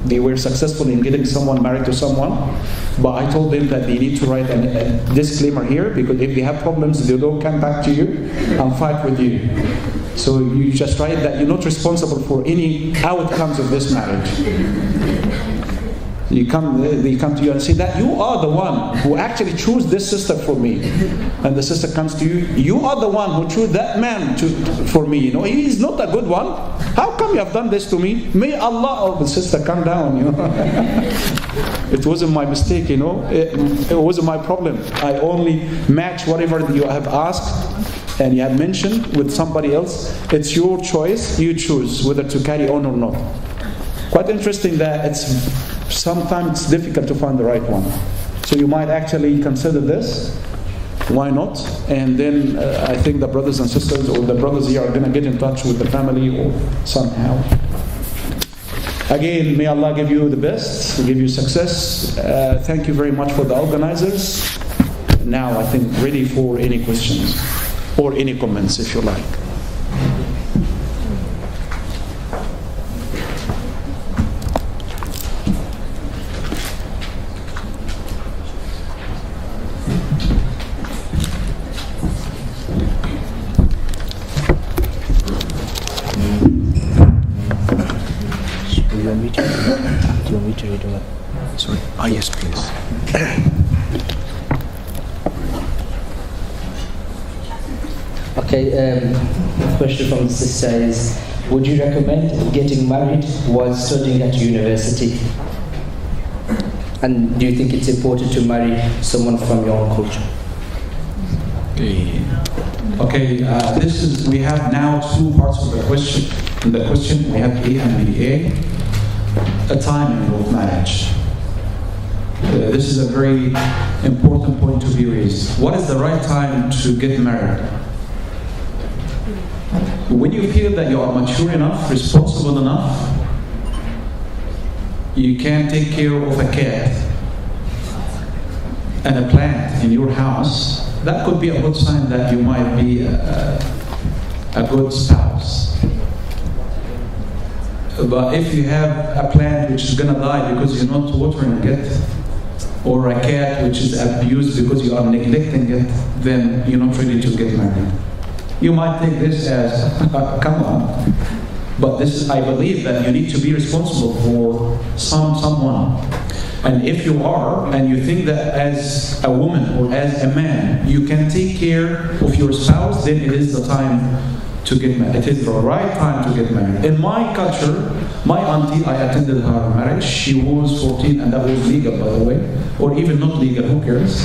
They were successful in getting someone married to someone, but I told them that they need to write a disclaimer here, because if they have problems, they don't come back to you and fight with you. So you just write that you're not responsible for any outcomes of this marriage. They come to you and say that you are the one who actually chose this sister for me. And the sister comes to you, you are the one who chose that man for me. He is not a good one. How come you have done this to me? May Allah, the sister, come down. It wasn't my mistake, It wasn't my problem. I only match whatever you have asked and you have mentioned with somebody else. It's your choice. You choose whether to carry on or not. Quite interesting that sometimes it's difficult to find the right one. So you might actually consider this. Why not? And then I think the brothers and sisters or the brothers here are going to get in touch with the family or somehow. Again, may Allah give you the best, give you success. Thank you very much for the organizers. Now I think ready for any questions or any comments if you like. Yes, please. Okay, question from the sister is, would you recommend getting married while studying at university? And do you think it's important to marry someone from your own culture? Okay, we have now two parts of the question. In the question, we have A and B. A timing of marriage. This is a very important point to be raised. What is the right time to get married? When you feel that you are mature enough, responsible enough, you can take care of a cat and a plant in your house, that could be a good sign that you might be a good spouse. But if you have a plant which is going to die because you're not watering it, or a cat which is abused because you are neglecting it, then you're not ready to get married. You might think this as, come on. But I believe that you need to be responsible for someone. And if you are, and you think that as a woman or as a man, you can take care of your spouse, then it is the time to get married. It is the right time to get married. In my culture, my auntie, I attended her marriage. She was 14, and that was legal, by the way. Or even not legal, who cares?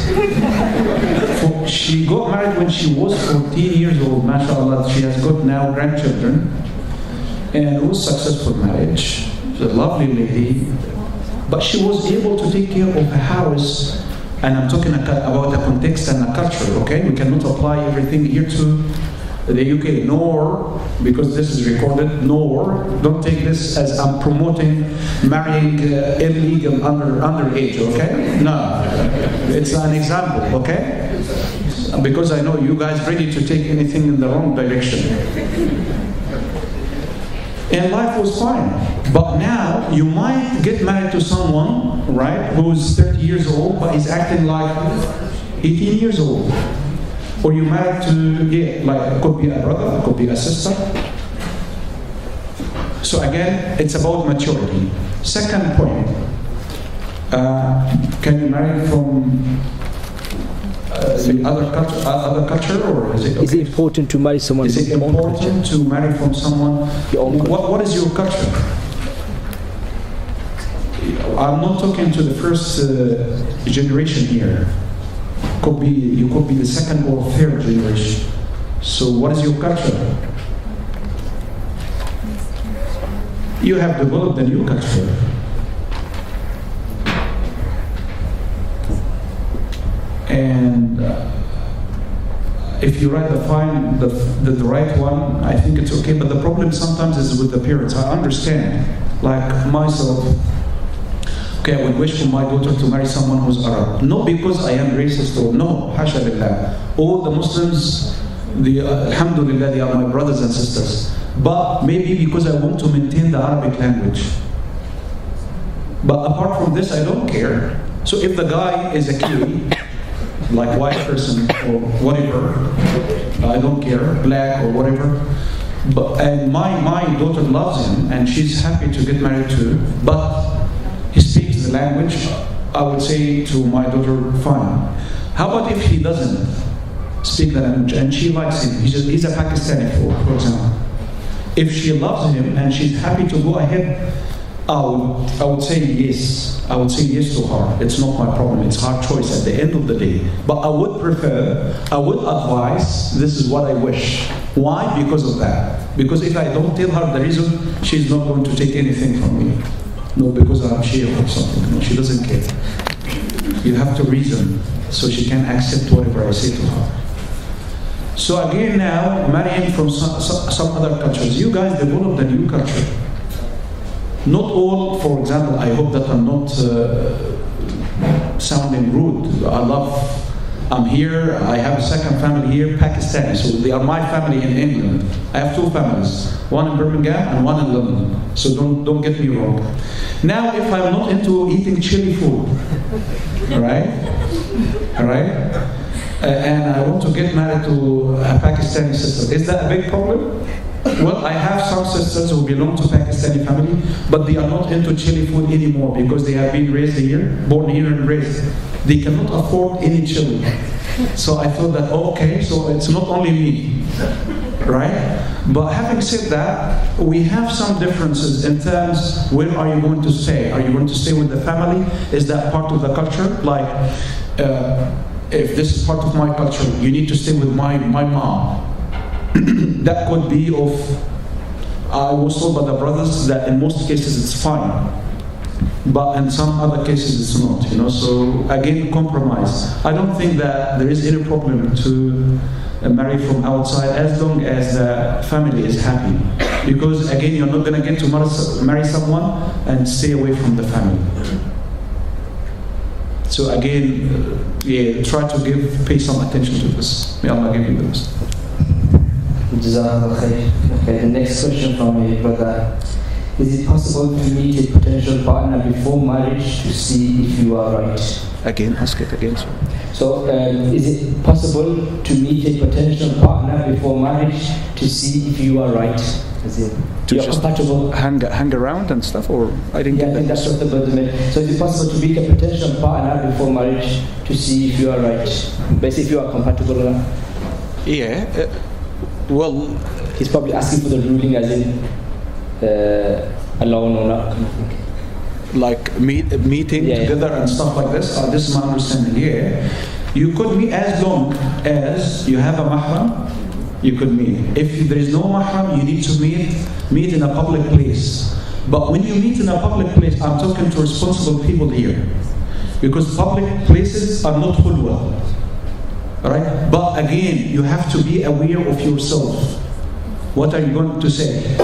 She got married when she was 14 years old, mashallah. She has got now grandchildren. And it was a successful marriage. She's a lovely lady. But she was able to take care of a house. And I'm talking about a context and a culture, okay? We cannot apply everything here to the UK, nor, because this is recorded, nor, don't take this as I'm promoting marrying illegal underage, okay? No, it's an example, okay? Because I know you guys ready to take anything in the wrong direction. And life was fine. But now you might get married to someone, right, who's 30 years old, but he's acting like 18 years old. Or you married to, like, it could be a brother, it could be a sister. So again, it's about maturity. Second point, can you marry from the other culture, or is it okay? Is it important to marry someone from your own culture? Is it important to marry from someone? What is your culture? I'm not talking to the first generation here. You could be the second or third generation. So what is your culture? You have developed a new culture. And if you find the right one, I think it's okay. But the problem sometimes is with the parents. I understand, like myself. Okay, I would wish for my daughter to marry someone who's Arab. Not because I am racist or no, hasha billah. All the Muslims, alhamdulillah, they are my brothers and sisters. But maybe because I want to maintain the Arabic language. But apart from this, I don't care. So if the guy is a Kiwi, like white person or whatever, I don't care, black or whatever. And my daughter loves him and she's happy to get married to, but he speaks the language, I would say to my daughter, fine. How about if he doesn't speak the language and she likes him? He's a Pakistani, for example. If she loves him and she's happy to go ahead, I would say yes. I would say yes to her. It's not my problem. It's her choice at the end of the day. But I would advise, this is what I wish. Why? Because of that. Because if I don't tell her the reason, she's not going to take anything from me. No, because I'm Sheikh or something. No, she doesn't care. You have to reason so she can accept whatever I say to her. So again now, marrying from some other cultures. You guys developed a new culture. Not all, for example, I hope that I'm not sounding rude. I'm here, I have a second family here, Pakistani. So they are my family in England. I have two families, one in Birmingham and one in London. So don't get me wrong. Now, if I'm not into eating chili food, all right? And I want to get married to a Pakistani sister, is that a big problem? Well, I have some sisters who belong to Pakistani family, but they are not into chili food anymore because they have been raised here, born here and raised. They cannot afford any chili. So I thought that, okay, so it's not only me, right? But having said that, we have some differences in terms, where are you going to stay? Are you going to stay with the family? Is that part of the culture? Like, if this is part of my culture, you need to stay with my mom. That could be I was told by the brothers that in most cases it's fine, but in some other cases it's not, so again, compromise. I don't think that there is any problem to marry from outside as long as the family is happy, because again, you're not going to get to marry someone and stay away from the family. So again, try to pay some attention to this. May Allah give you the best. Okay, the next question from a brother. Is it possible to meet a potential partner before marriage to see if you are right? Again, ask it again, sir. So, is it possible to meet a potential partner before marriage to see if you are right? To just compatible? hang around and stuff, or I didn't get that. Yeah, that's what the brother meant. So, is it possible to meet a potential partner before marriage to see if you are right? Basically, if you are compatible or not? Yeah. Well, he's probably asking for the ruling as in alone or not. Like meeting together and stuff like this. This is my understanding. Yeah, you could meet as long as you have a mahram. You could meet. If there is no mahram, you need to meet in a public place. But when you meet in a public place, I'm talking to responsible people here, because public places are not khulwa. Right? But again, you have to be aware of yourself. What are you going to say?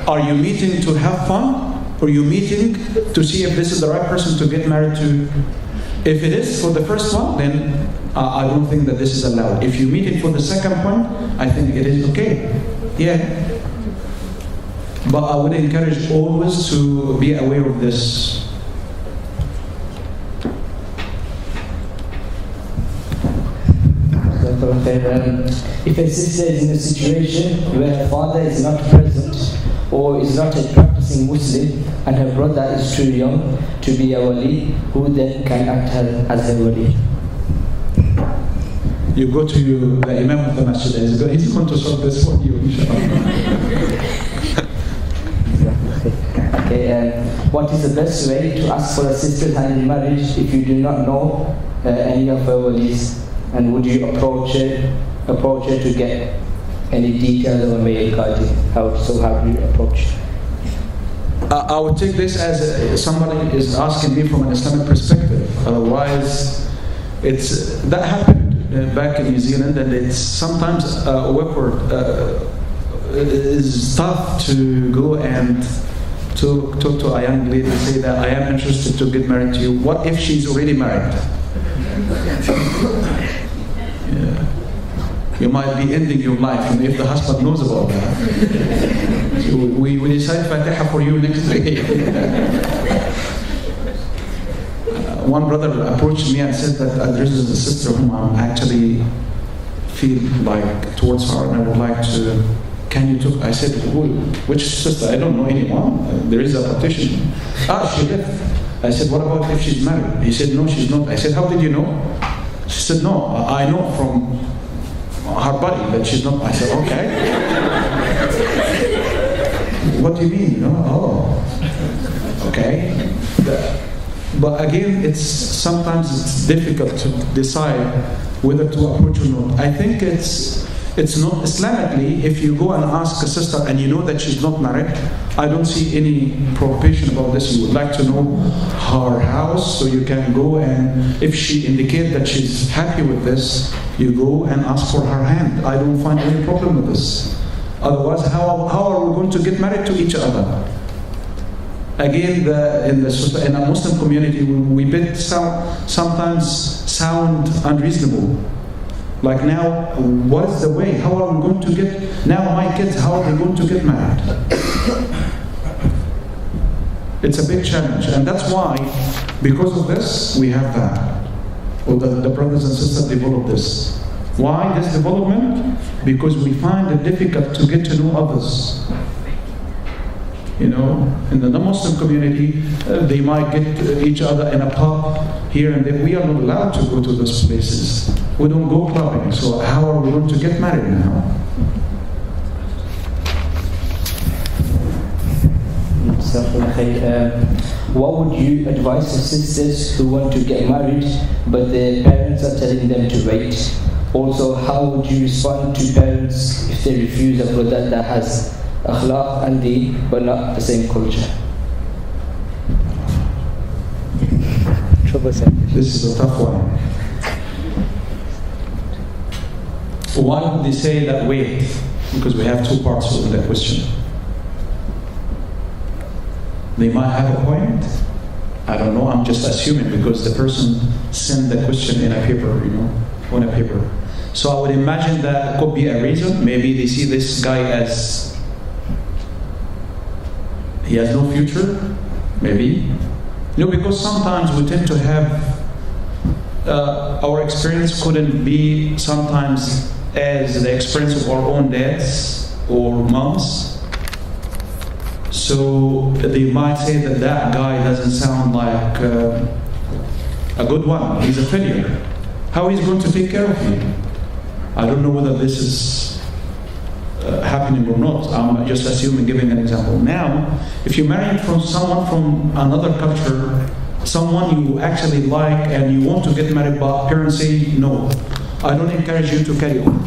Are you meeting to have fun? Or are you meeting to see if this is the right person to get married to? If it is for the first one, then I don't think that this is allowed. If you're meeting for the second one, I think it is okay. Yeah. But I would encourage always to be aware of this. If a sister is in a situation where her father is not present or is not a practicing Muslim and her brother is too young to be a wali, who then can act as a wali? You go to the Imam of the Masjid. He's going to solve this for you, inshallah. Okay, what is the best way to ask for a sister's hand in marriage if you do not know any of her walis? And would you approach her to get any details of a male guardian? How do you approach? I would take this as somebody is asking me from an Islamic perspective. Otherwise, that happened back in New Zealand, and it's sometimes awkward. It's tough to go and talk to a young lady and say that I am interested to get married to you. What if she's already married? Yeah. You might be ending your life if the husband knows about that. So we decide Fatiha for you next week. One brother approached me and said that there is a sister whom I actually feel like towards her, and I would like to. Can you talk? I said, which sister? I don't know anyone. There is a petition. She left. I said, what about if she's married? He said, no, she's not. I said, how did you know? She said, no, I know from her body that she's not. I said, okay. What do you mean? Oh, okay. But again, sometimes it's difficult to decide whether to approach or not. I think it's not Islamically. If you go and ask a sister and you know that she's not married, I don't see any prohibition about this. You would like to know her house, so you can go, and if she indicates that she's happy with this, you go and ask for her hand. I don't find any problem with this. Otherwise, how are we going to get married to each other? Again, in a Muslim community, we bit sometimes sound unreasonable. Like now, what is the way? How are we going to get, now my kids, how are they going to get married? It's a big challenge. And that's why, because of this, we have that. Or the brothers and sisters develop this. Why this development? Because we find it difficult to get to know others. You know, in the non-Muslim community, they might get each other in a pub here and there. We are not allowed to go to those places. We don't go clubbing. So how are we going to get married now? What would you advise the sisters who want to get married but their parents are telling them to wait? Also, how would you respond to parents if they refuse a brother that has akhlaq and deen but not the same culture? This is a tough one. Why would they say that wait? Because we have two parts of the question. They might have a point. I don't know, I'm just assuming because the person sent the question in a paper, on a paper. So I would imagine that could be a reason. Maybe they see this guy as he has no future, maybe. Because sometimes we tend to have our experience couldn't be sometimes as the experience of our own dads or moms. So they might say that guy doesn't sound like a good one. He's a failure. How he's going to take care of you? I don't know whether this is happening or not. I'm just assuming, giving an example. Now, if you're marrying from someone from another culture, someone you actually like and you want to get married, but parents say no, I don't encourage you to carry on.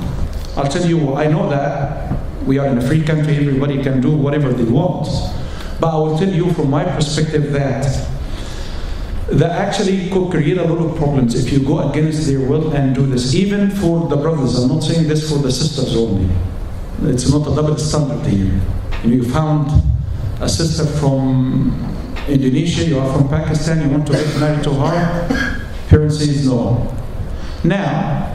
I'll tell you, I know that we are in a free country, everybody can do whatever they want. But I will tell you from my perspective that that actually could create a lot of problems if you go against their will and do this. Even for the brothers, I'm not saying this for the sisters only. It's not a double standard here. You found a sister from Indonesia, you are from Pakistan, you want to get married to her, parents says no. Now,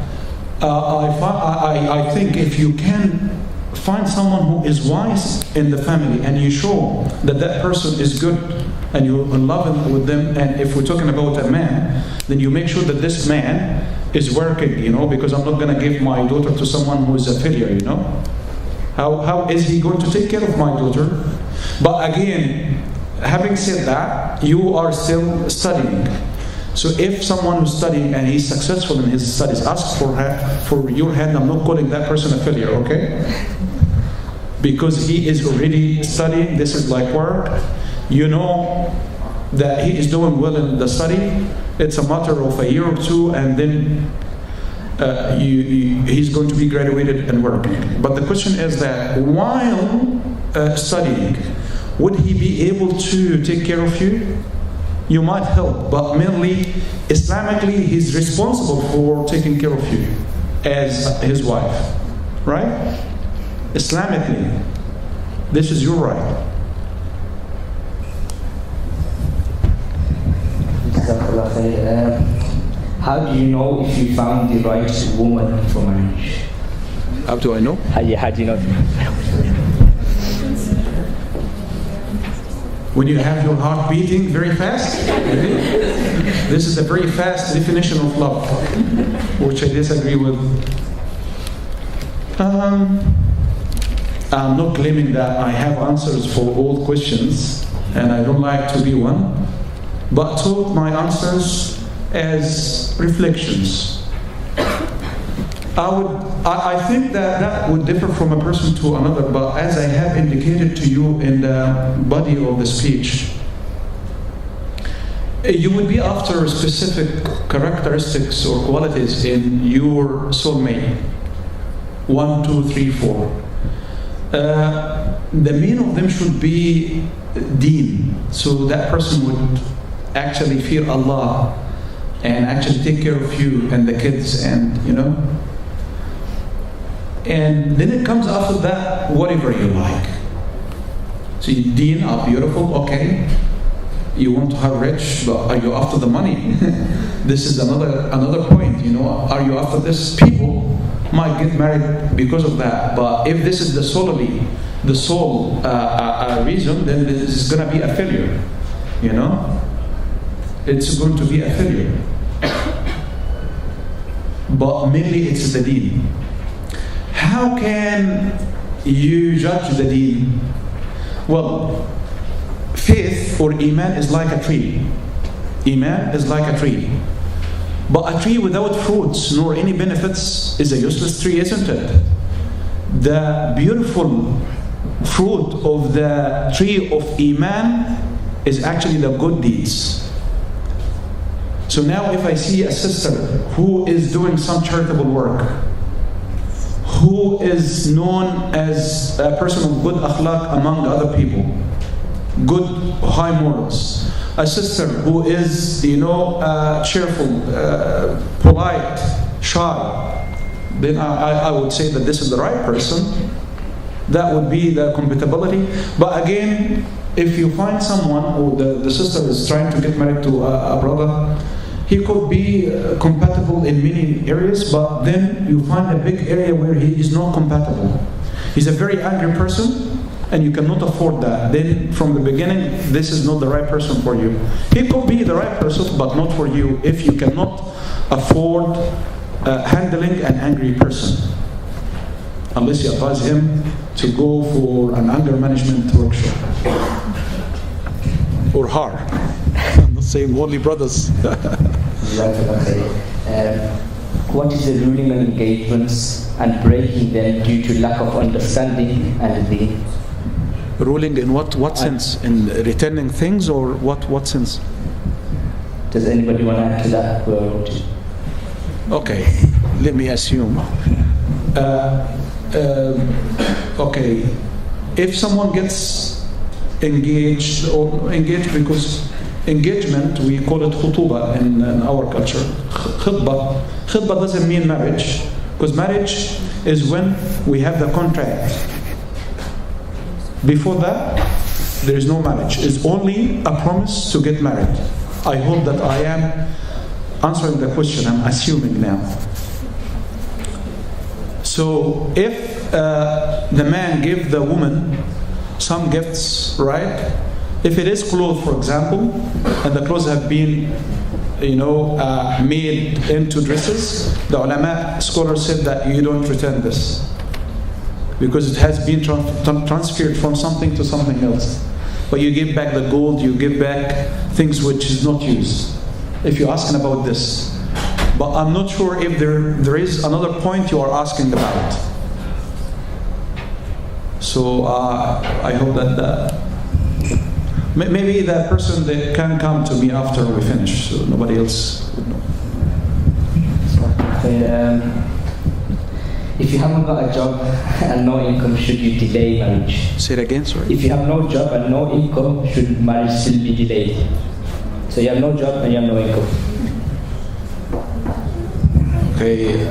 I think if you can find someone who is wise in the family and you show that that person is good and you're in love with them, and if we're talking about a man, then you make sure that this man is working, because I'm not going to give my daughter to someone who is a failure, How is he going to take care of my daughter? But again, having said that, you are still studying. So if someone who's studying and he's successful in his studies, ask for your hand. I'm not calling that person a failure, okay? Because he is already studying, this is like work. You know that he is doing well in the study. It's a matter of a year or two, and then he's going to be graduated and working. But the question is that while studying, would he be able to take care of you? You might help, but mainly Islamically, he's responsible for taking care of you as his wife, right? Islamically, this is your right. How do you know if you found the right woman for marriage? How do I know? How do you know? When you have your heart beating very fast? This is a very fast definition of love, which I disagree with. I'm not claiming that I have answers for all questions, and I don't like to be one, but took my answers as reflections. I think that would differ from a person to another, but as I have indicated to you in the body of the speech, you would be after specific characteristics or qualities in your soulmate. 1, 2, 3, 4. The main of them should be deen, so that person would actually fear Allah and actually take care of you and the kids, and and then it comes after that, whatever you like. So deen are beautiful, okay. You want her rich, but are you after the money? This is another point, Are you after this? People might get married because of that, but if this is the sole reason, then this is going to be a failure, It's going to be a failure. But mainly it's the deen. How can you judge the deen? Well, faith or iman is like a tree. Iman is like a tree. But a tree without fruits nor any benefits is a useless tree, isn't it? The beautiful fruit of the tree of iman is actually the good deeds. So now if I see a sister who is doing some charitable work, who is known as a person of good akhlaq among the other people, good high morals, a sister who is, cheerful, polite, shy, then I would say that this is the right person. That would be the compatibility. But again, if you find someone who the sister is trying to get married to a brother, he could be compatible in many areas, but then you find a big area where he is not compatible. He's a very angry person, and you cannot afford that. Then from the beginning, this is not the right person for you. He could be the right person, but not for you if you cannot afford handling an angry person. Unless you advise him to go for an anger management workshop. Or her. I'm not saying only brothers. What is the ruling on engagements and breaking them due to lack of understanding and the ruling in what sense? In returning things, or what sense? Does anybody want to add to that? Okay, let me assume. Okay, if someone gets engaged because engagement, we call it khutuba in our culture. Khutbah. Khutbah doesn't mean marriage, because marriage is when we have the contract. Before that, there is no marriage. It's only a promise to get married. I hope that I am answering the question, I'm assuming now. So if the man give the woman some gifts, right? If it is clothes, for example, and the clothes have been, made into dresses, the ulama scholars said that you don't return this, because it has been transferred from something to something else. But you give back the gold, you give back things which is not used, if you're asking about this. But I'm not sure if there is another point you are asking about. So I hope that maybe that person that can come to me after we finish, so nobody else would know. If you haven't got a job and no income, should you delay marriage? Say it again, sorry. If you have no job and no income, should marriage still be delayed? So you have no job and you have no income. Okay.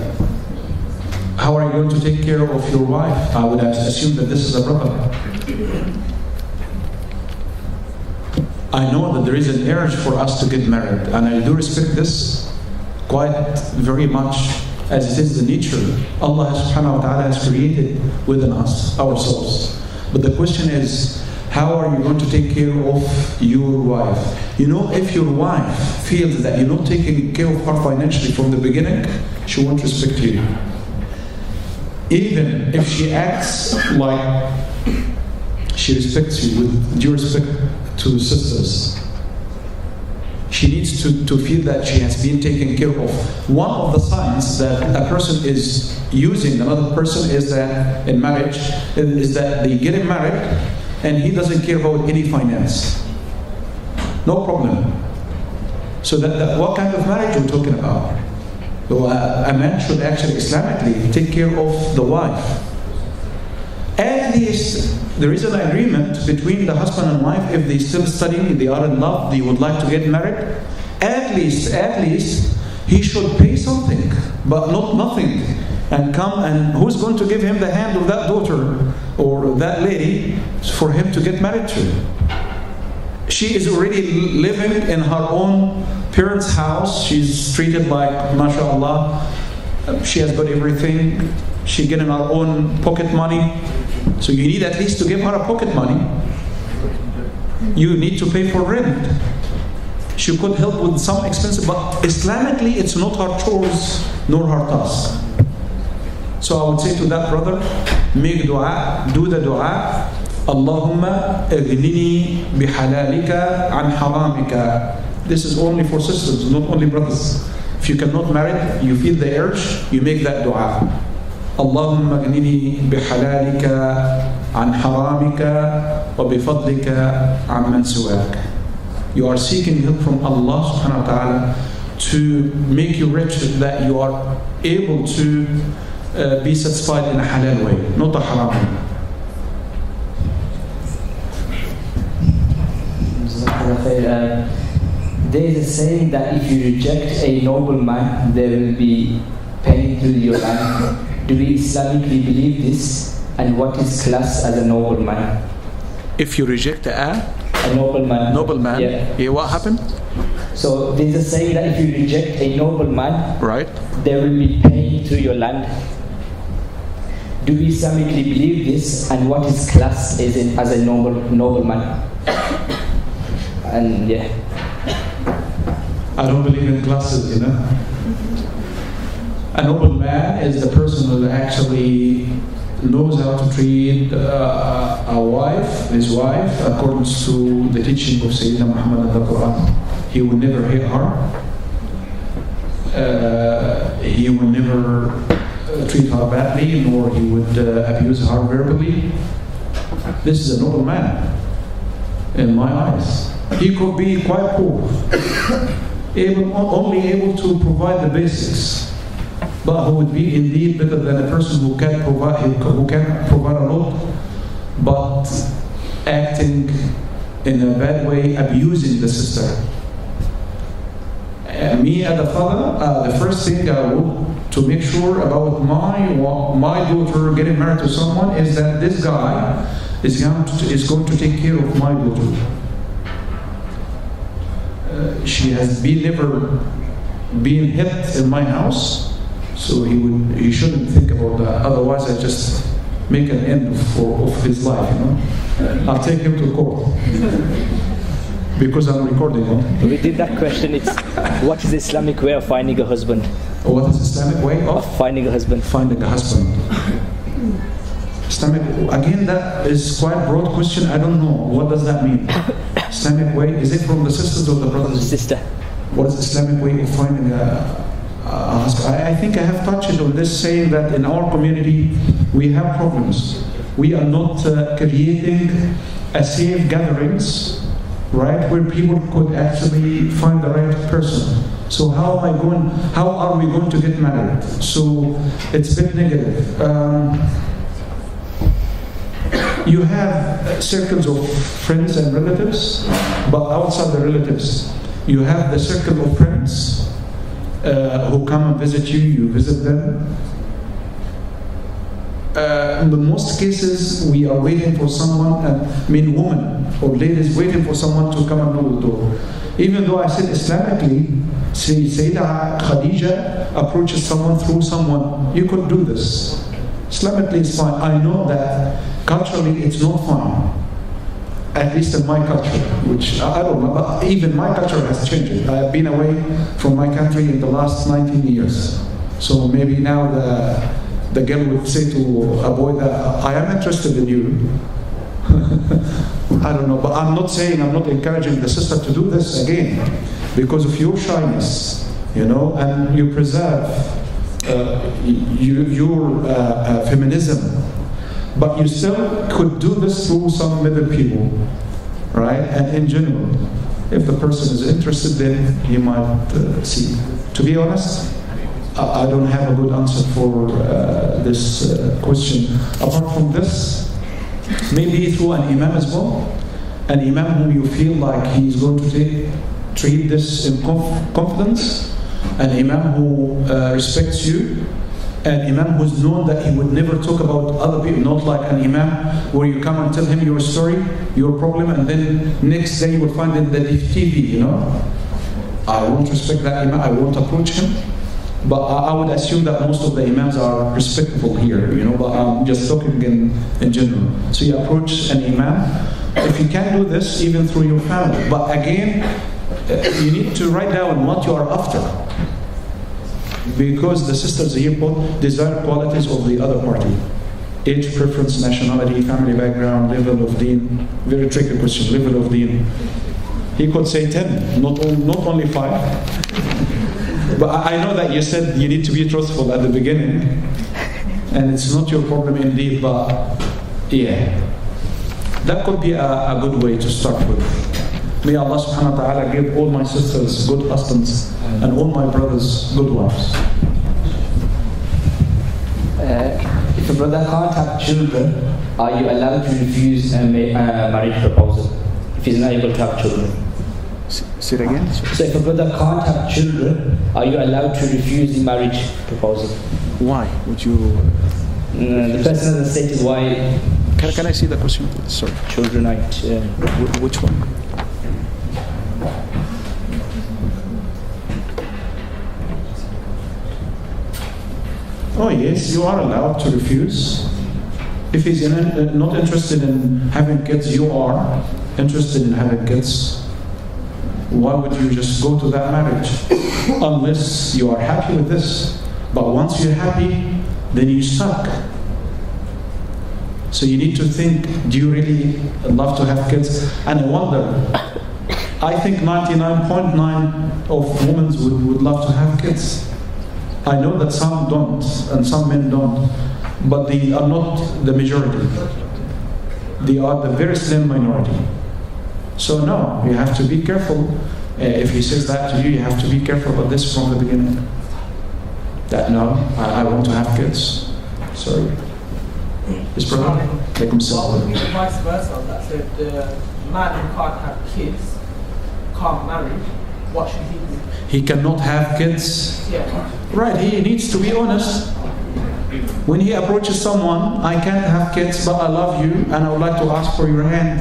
How are you going to take care of your wife? I would assume that this is a brother. I know that there is an urge for us to get married, and I do respect this quite very much, as it is the nature Allah subhanahu wa ta'ala has created within us, ourselves. But the question is, how are you going to take care of your wife? If your wife feels that you're not taking care of her financially from the beginning, she won't respect you. Even if she acts like she respects you with due respect to sisters, she needs to feel that she has been taken care of. One of the signs that a person is using another person is that in marriage, is that they get married and he doesn't care about any finance. No problem. So that what kind of marriage we're talking about? So a man should actually Islamically take care of the wife. At least there is an agreement between the husband and wife. If they still studying, they are in love, they would like to get married, at least he should pay something, but not nothing, and come, and who's going to give him the hand of that daughter or that lady for him to get married to? She is already living in her own parents' house. She's treated like, mashallah, she has got everything. She getting her own pocket money. So you need at least to give her a pocket money. You need to pay for rent. She could help with some expenses, but Islamically it's not her chores nor her task. So I would say to that brother, make dua, do the dua. Allahumma aghnini bihalalika an haramika. This is only for sisters, not only brothers. If you cannot marry, you feel the urge, you make that dua. Allahumma aghnini bihalalika an haramika wa bifadlika amman siwak. You are seeking help from Allah subhanahu wa ta'ala to make you rich, that you are able to be satisfied in a halal way, not a haram way. There is a saying that if you reject a noble man, there will be pain through your life. Do we Islamically believe this? And what is classed as a noble man? If you reject a noble man. Noble man? Yeah. What happened? So there's a saying that if you reject a noble man, right, there will be pain through your land. Do we Islamically believe this? And what is classed as a noble man? And yeah. I don't believe in classes, A noble man is the person who actually knows how to treat his wife, according to the teaching of Sayyidina Muhammad in the Quran. He will never hit her. He will never treat her badly, nor he would abuse her verbally. This is a noble man, in my eyes. He could be quite poor, only able to provide the basics, but who would be indeed better than a person who can provide a lot, but acting in a bad way abusing the sister. Me as a father, the first thing I would to make sure about my daughter getting married to someone is that this guy is going to take care of my daughter. She has never been hit in my house, so he shouldn't think about that. Otherwise, I just make an end of his life. I'll take him to court. Because I'm recording it. Within that question, it's what is the Islamic way of finding a husband? What is the Islamic way of finding a husband? Finding a husband. Islamic, again, that is quite a broad question. I don't know. What does that mean? Islamic way, is it from the sisters or the brothers? Sister. What is the Islamic way of finding a husband? I think I have touched on this, saying that in our community we have problems. We are not creating a safe gatherings, right, where people could actually find the right person. So how are we going to get married? So it's a bit negative. You have circles of friends and relatives, but outside the relatives, you have the circle of friends who come and visit you, you visit them. In most cases, we are waiting for someone, women or ladies waiting for someone to come and knock the door. Even though I said Islamically, Sayyidah Khadija approaches someone through someone. You could do this. Islamically it's fine. I know that culturally it's not fine. At least in my culture, which I don't know, but even my culture has changed. I have been away from my country in the last 19 years. So maybe now the girl would say to a boy that I am interested in you. I don't know, but I'm not encouraging the sister to do this again because of your shyness, and you preserve your feminism. But you still could do this through some middle people, right? And in general, if the person is interested, then he might see. To be honest, I don't have a good answer for this question. Apart from this, maybe through an imam as well. An imam whom you feel like he's going to treat this in confidence. An imam who respects you. An imam who's known that he would never talk about other people. Not like an imam where you come and tell him your story, your problem, and then next day you will find it in the TV, I won't respect that imam, I won't approach him. But I would assume that most of the imams are respectful here, but I'm just talking in general. So you approach an imam. If you can do this, even through your family. But again, you need to write down what you are after. Because the sisters here desire qualities of the other party. Age, preference, nationality, family background, level of deen. Very tricky question, level of deen. He could say 10, not only 5. But I know that you said you need to be truthful at the beginning. And it's not your problem indeed, but yeah. That could be a good way to start with. May Allah subhanahu wa ta'ala give all my sisters good husbands and all my brothers good wives. If a brother can't have children, are you allowed to refuse a marriage proposal if he's not able to have children? Say it again. So if a brother can't have children, are you allowed to refuse the marriage proposal? Why would you? The person hasn't stated why. Can I see the question? Sorry. Children right. Which one? Oh yes, you are allowed to refuse. If he's not interested in having kids, you are interested in having kids. Why would you just go to that marriage? Unless you are happy with this. But once you're happy, then you're stuck. So you need to think, do you really love to have kids? And I wonder, I think 99.9% of women would love to have kids. I know that some don't, and some men don't, but they are not the majority. They are the very slim minority. So no, you have to be careful. If he says that to you, you have to be careful about this from the beginning. That no, I want to have kids. Sorry. This brother, take himself. Vice versa. That said, man who can't have kids, can't marry, what should he do? He cannot have kids. Yeah. Right, he needs to be honest. When he approaches someone, I can't have kids, but I love you and I would like to ask for your hand.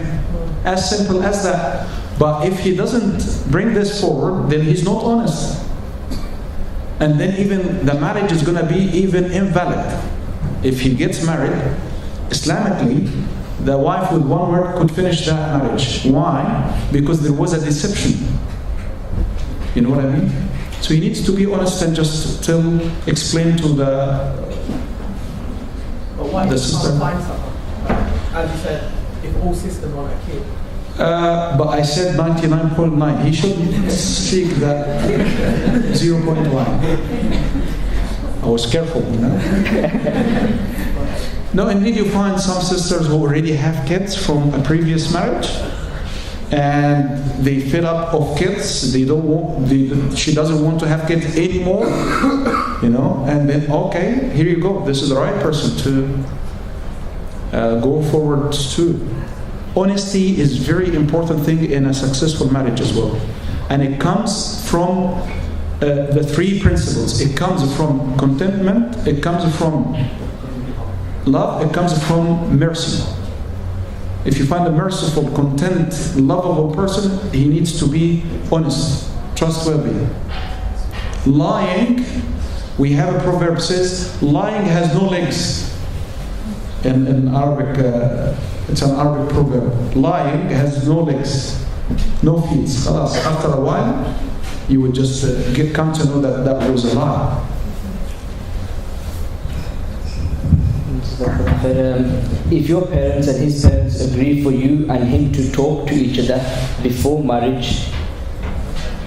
As simple as that. But if he doesn't bring this forward, then he's not honest. And then even the marriage is going to be even invalid. If he gets married, Islamically, the wife with one word could finish that marriage. Why? Because there was a deception. You know what I mean? So he needs to be honest and just explain to the sister. Find someone. As you said, if all sisters want a kid. But I said 99.9. He should speak that 0.1. I was careful, you know. No, indeed, you find some sisters who already have kids from a previous marriage, and they fill up of kids. They don't want. She doesn't want to have kids anymore, you know. And then, okay, here you go. This is the right person to go forward to. Honesty is a very important thing in a successful marriage as well, and it comes from the three principles. It comes from contentment. It comes from love. It comes from mercy. If you find a merciful, content, lovable person, he needs to be honest, trustworthy. Lying, we have a proverb says, lying has no legs. In Arabic, it's an Arabic proverb. Lying has no legs, no feet. After a while, you would just come to know that was a lie. But if your parents and his parents agree for you and him to talk to each other before marriage,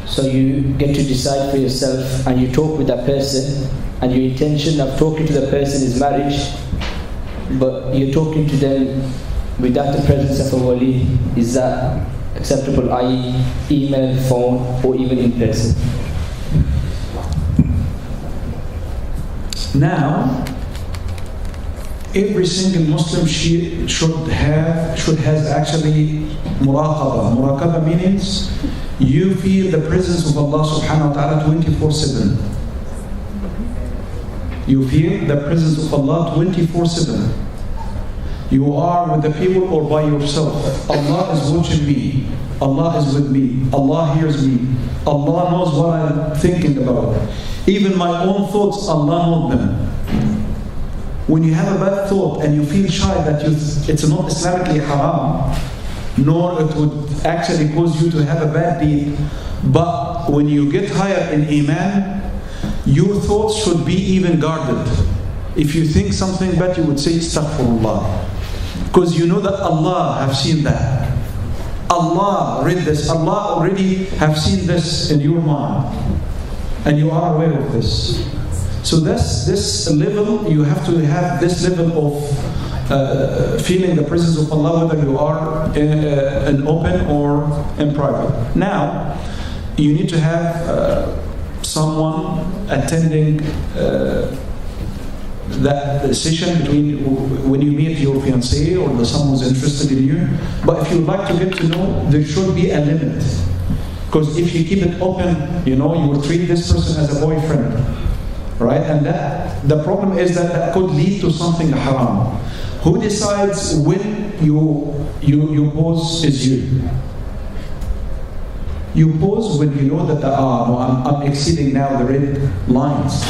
so you get to decide for yourself and you talk with that person, and your intention of talking to the person is marriage, but you're talking to them without the presence of a wali, is that acceptable, i.e. email, phone, or even in person? Now, every single Muslim should has actually muraqabah. Muraqabah means you feel the presence of Allah subhanahu wa ta'ala 24/7. You feel the presence of Allah 24/7. You are with the people or by yourself. Allah is watching me. Allah is with me. Allah hears me. Allah knows what I'm thinking about. Even my own thoughts, Allah knows them. When you have a bad thought and you feel shy that it's not Islamically haram, nor it would actually cause you to have a bad deed, but when you get higher in Iman, your thoughts should be even guarded. If you think something bad, you would say Astaghfirullah, because you know that Allah have seen that. Allah read this. Allah already have seen this in your mind, and you are aware of this. So this level, you have to have this level of feeling the presence of Allah, whether you are in open or in private. Now, you need to have someone attending that session between when you meet your fiancé or someone who's interested in you. But if you'd like to get to know, there should be a limit. Because if you keep it open, you will treat this person as a boyfriend. Right? And the problem is that could lead to something haram. Who decides when you pause is you. You pause when you know that I'm exceeding now the red lines.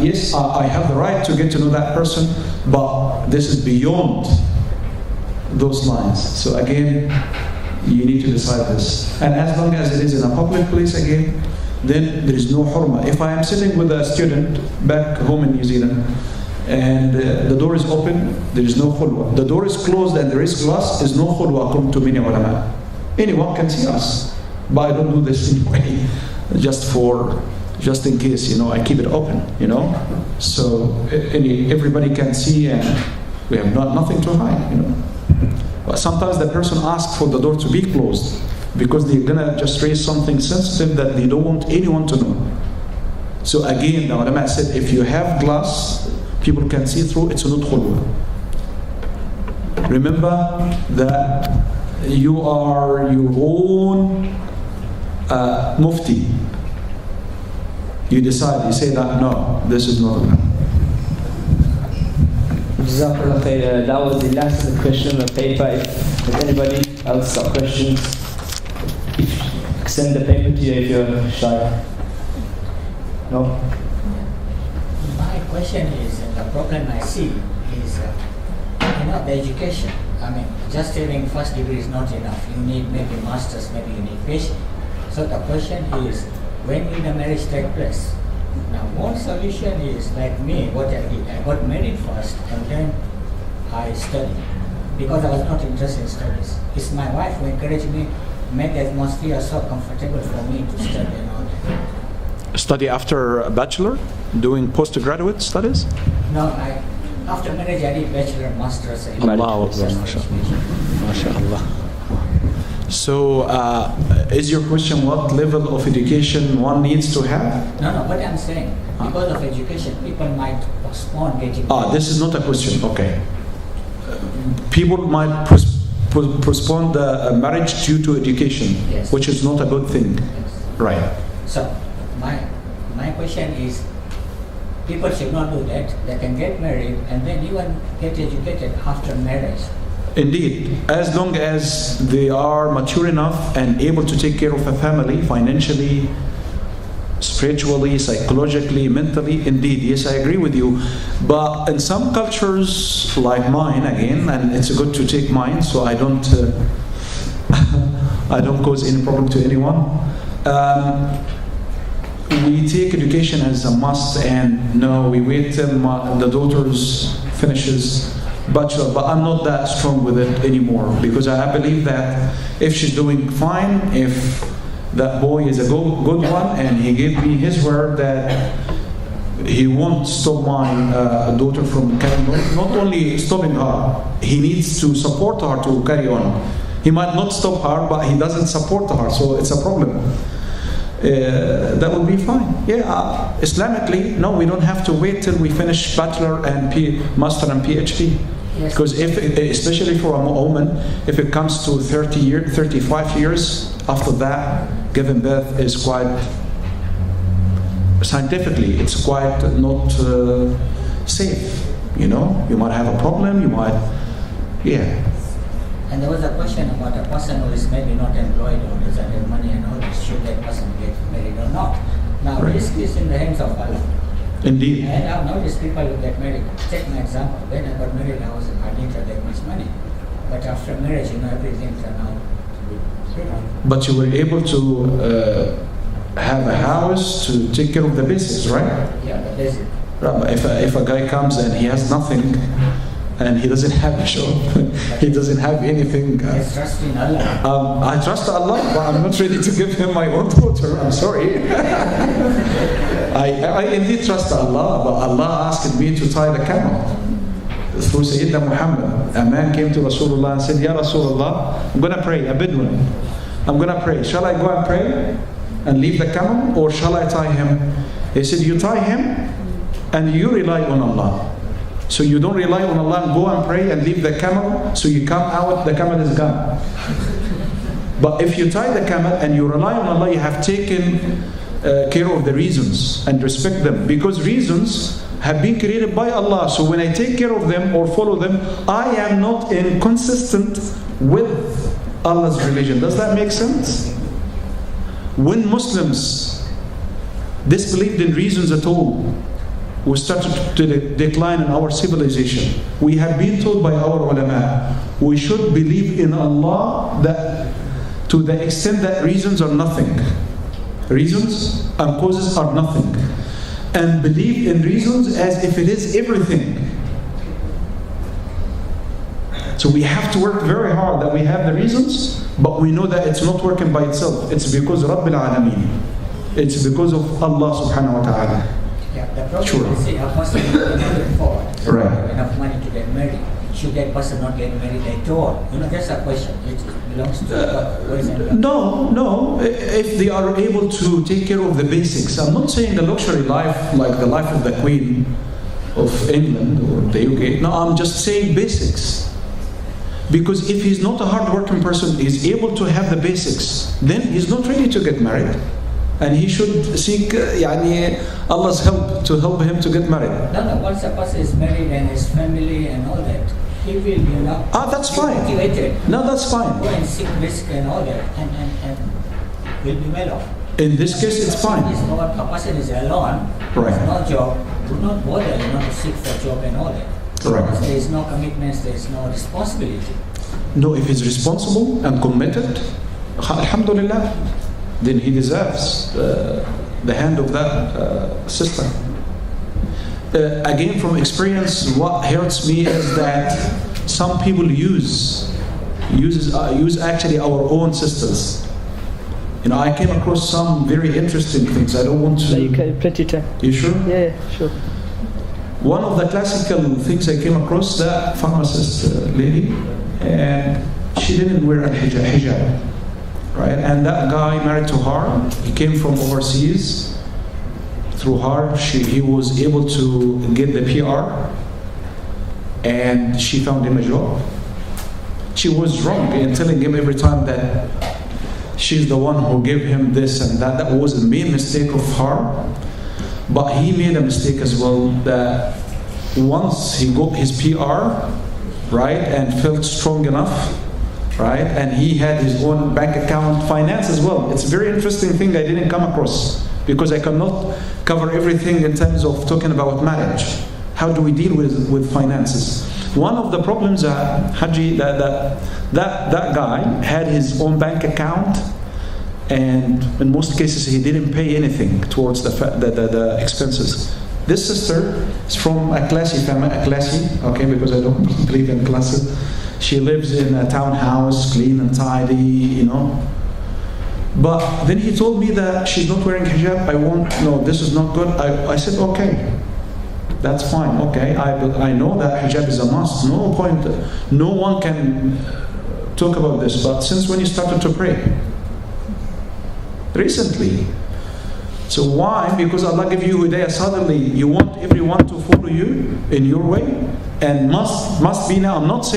Yes, I have the right to get to know that person, but this is beyond those lines. So again, you need to decide this. And as long as it is in a public place again, then there is no hurma. If I am sitting with a student back home in New Zealand and the door is open, there is no khulwa. The door is closed and there is glass, there is no khulwa according to many ulama. Anyone can see us, but I don't do this anyway, just in case, I keep it open, So everybody can see and we have nothing to hide, But sometimes the person asks for the door to be closed, because they're going to just raise something sensitive that they don't want anyone to know. So again, the ulama said, if you have glass, people can see through, it's not khulwa. Remember that you are your own mufti. You decide, you say that, no, this is not enough. Jazakallah khair. That was the last question on the paper. If there's anybody else got questions, send the paper to you if you're shy. No? My question is, the problem I see is, the education. I mean, just having first degree is not enough. You need maybe masters, maybe you need PhD. So the question is, when will the marriage take place? Now, one solution is like me, what I did. I got married first and then I studied because I was not interested in studies. It's my wife who encouraged me, made the atmosphere so comfortable for me to study and all that. Study after a bachelor? Doing postgraduate studies? No, after marriage I did bachelor, master's. Allahu Akbar, MashaAllah. So, is your question what level of education one needs to have? No, what I'm saying, because of education, people might postpone getting married. This is not a question, okay. People might postpone the marriage due to education, yes, which is not a good thing. Yes. Right. So, my question is, people should not do that. They can get married and then even get educated after marriage. Indeed, as long as they are mature enough and able to take care of a family financially, spiritually, psychologically, mentally, indeed, yes, I agree with you. But in some cultures like mine, again, and it's good to take mine, so I don't I don't cause any problem to anyone. We take education as a must, and no, we wait till the daughters finishes bachelor, but I'm not that strong with it anymore, because I believe that if she's doing fine, if that boy is a good one, and he gave me his word that he won't stop my daughter from carrying on, not only stopping her, he needs to support her to carry on. He might not stop her, but he doesn't support her, so it's a problem. That would be fine. Yeah, Islamically, no, we don't have to wait till we finish bachelor and master and PhD. Yes. Because especially for a woman, if it comes to 35 years after that, giving birth is quite, scientifically, it's quite not safe. You know, you might have a problem, you might, yeah. And there was a question about a person who is maybe not employed or doesn't have money and all this, should that person get married or not? Now, right, risk is in the hands of Allah. Indeed. And I've noticed people who get married. Take my example. When I got married, I didn't have that much money. But after marriage, everything turned out to be, But you were able to have a house to take care of the basics, right? Yeah, but that's it. If a guy comes and he has nothing, and he doesn't have a job, he doesn't have anything. I trust in Allah. I trust Allah, but I'm not ready to give him my own daughter. I'm sorry. I indeed trust Allah, but Allah asked me to tie the camel. Through Sayyidina Muhammad, a man came to Rasulullah and said, Ya Rasulullah, I'm going to pray, a Bedouin. I'm going to pray. Shall I go and pray and leave the camel, or shall I tie him? He said, you tie him and you rely on Allah. So you don't rely on Allah and go and pray and leave the camel, so you come out, the camel is gone. But if you tie the camel and you rely on Allah, you have taken care of the reasons and respect them, because reasons have been created by Allah. So when I take care of them or follow them, I am not inconsistent with Allah's religion. Does that make sense? When Muslims disbelieved in reasons at all, we started to decline in our civilization. We have been told by our ulama, we should believe in Allah that to the extent that reasons are nothing. Reasons and causes are nothing. And believe in reasons as if it is everything. So we have to work very hard that we have the reasons, but we know that it's not working by itself. It's because Rabbil Alameen. It's because of Allah subhanahu wa ta'ala. Yeah, the problem is, a person cannot afford enough money to get married. Should that person not get married at all? That's a question. It belongs to No. If they are able to take care of the basics. I'm not saying a luxury life like the life of the Queen of England or the UK. No, I'm just saying basics. Because if he's not a hard-working person, he's able to have the basics, then he's not ready to get married. And he should seek Allah's help to help him to get married. No, once a person is married and his family and all that, he will, that's fine. Motivated. No, that's fine. Go and seek risk and all that, and will be well off. In this case, it's fine. If a person is alone, Right. has no job, do not bother, to seek for job and all that. Right. Because there is no commitments, there is no responsibility. No, if he's responsible and committed, alhamdulillah, then he deserves the hand of that sister. Again, from experience, what hurts me is that some people use actually our own sisters. I came across some very interesting things. I don't want to. You can plenty time. You sure? Yeah, sure. One of the classical things I came across, that pharmacist lady, and she didn't wear a hijab, right? And that guy married to her. He came from overseas. Through her, he was able to get the PR, and she found him a job. She was wrong in telling him every time that she's the one who gave him this and that. That was a main mistake of her. But he made a mistake as well, that once he got his PR, right, and felt strong enough, right, and he had his own bank account, finance as well. It's a very interesting thing I didn't come across, because I cannot cover everything in terms of talking about marriage. How do we deal with finances? One of the problems that Haji, that guy had his own bank account, and in most cases he didn't pay anything towards the expenses. This sister is from a classy family, okay, because I don't believe in classes. She lives in a townhouse, clean and tidy, But then he told me that she's not wearing hijab. No, this is not good. I said, okay, that's fine. Okay, I know that hijab is a must. No point. No one can talk about this. But since when you started to pray? Recently. So why? Because Allah gave you hidayah. Suddenly you want everyone to follow you in your way, and must be now. I'm not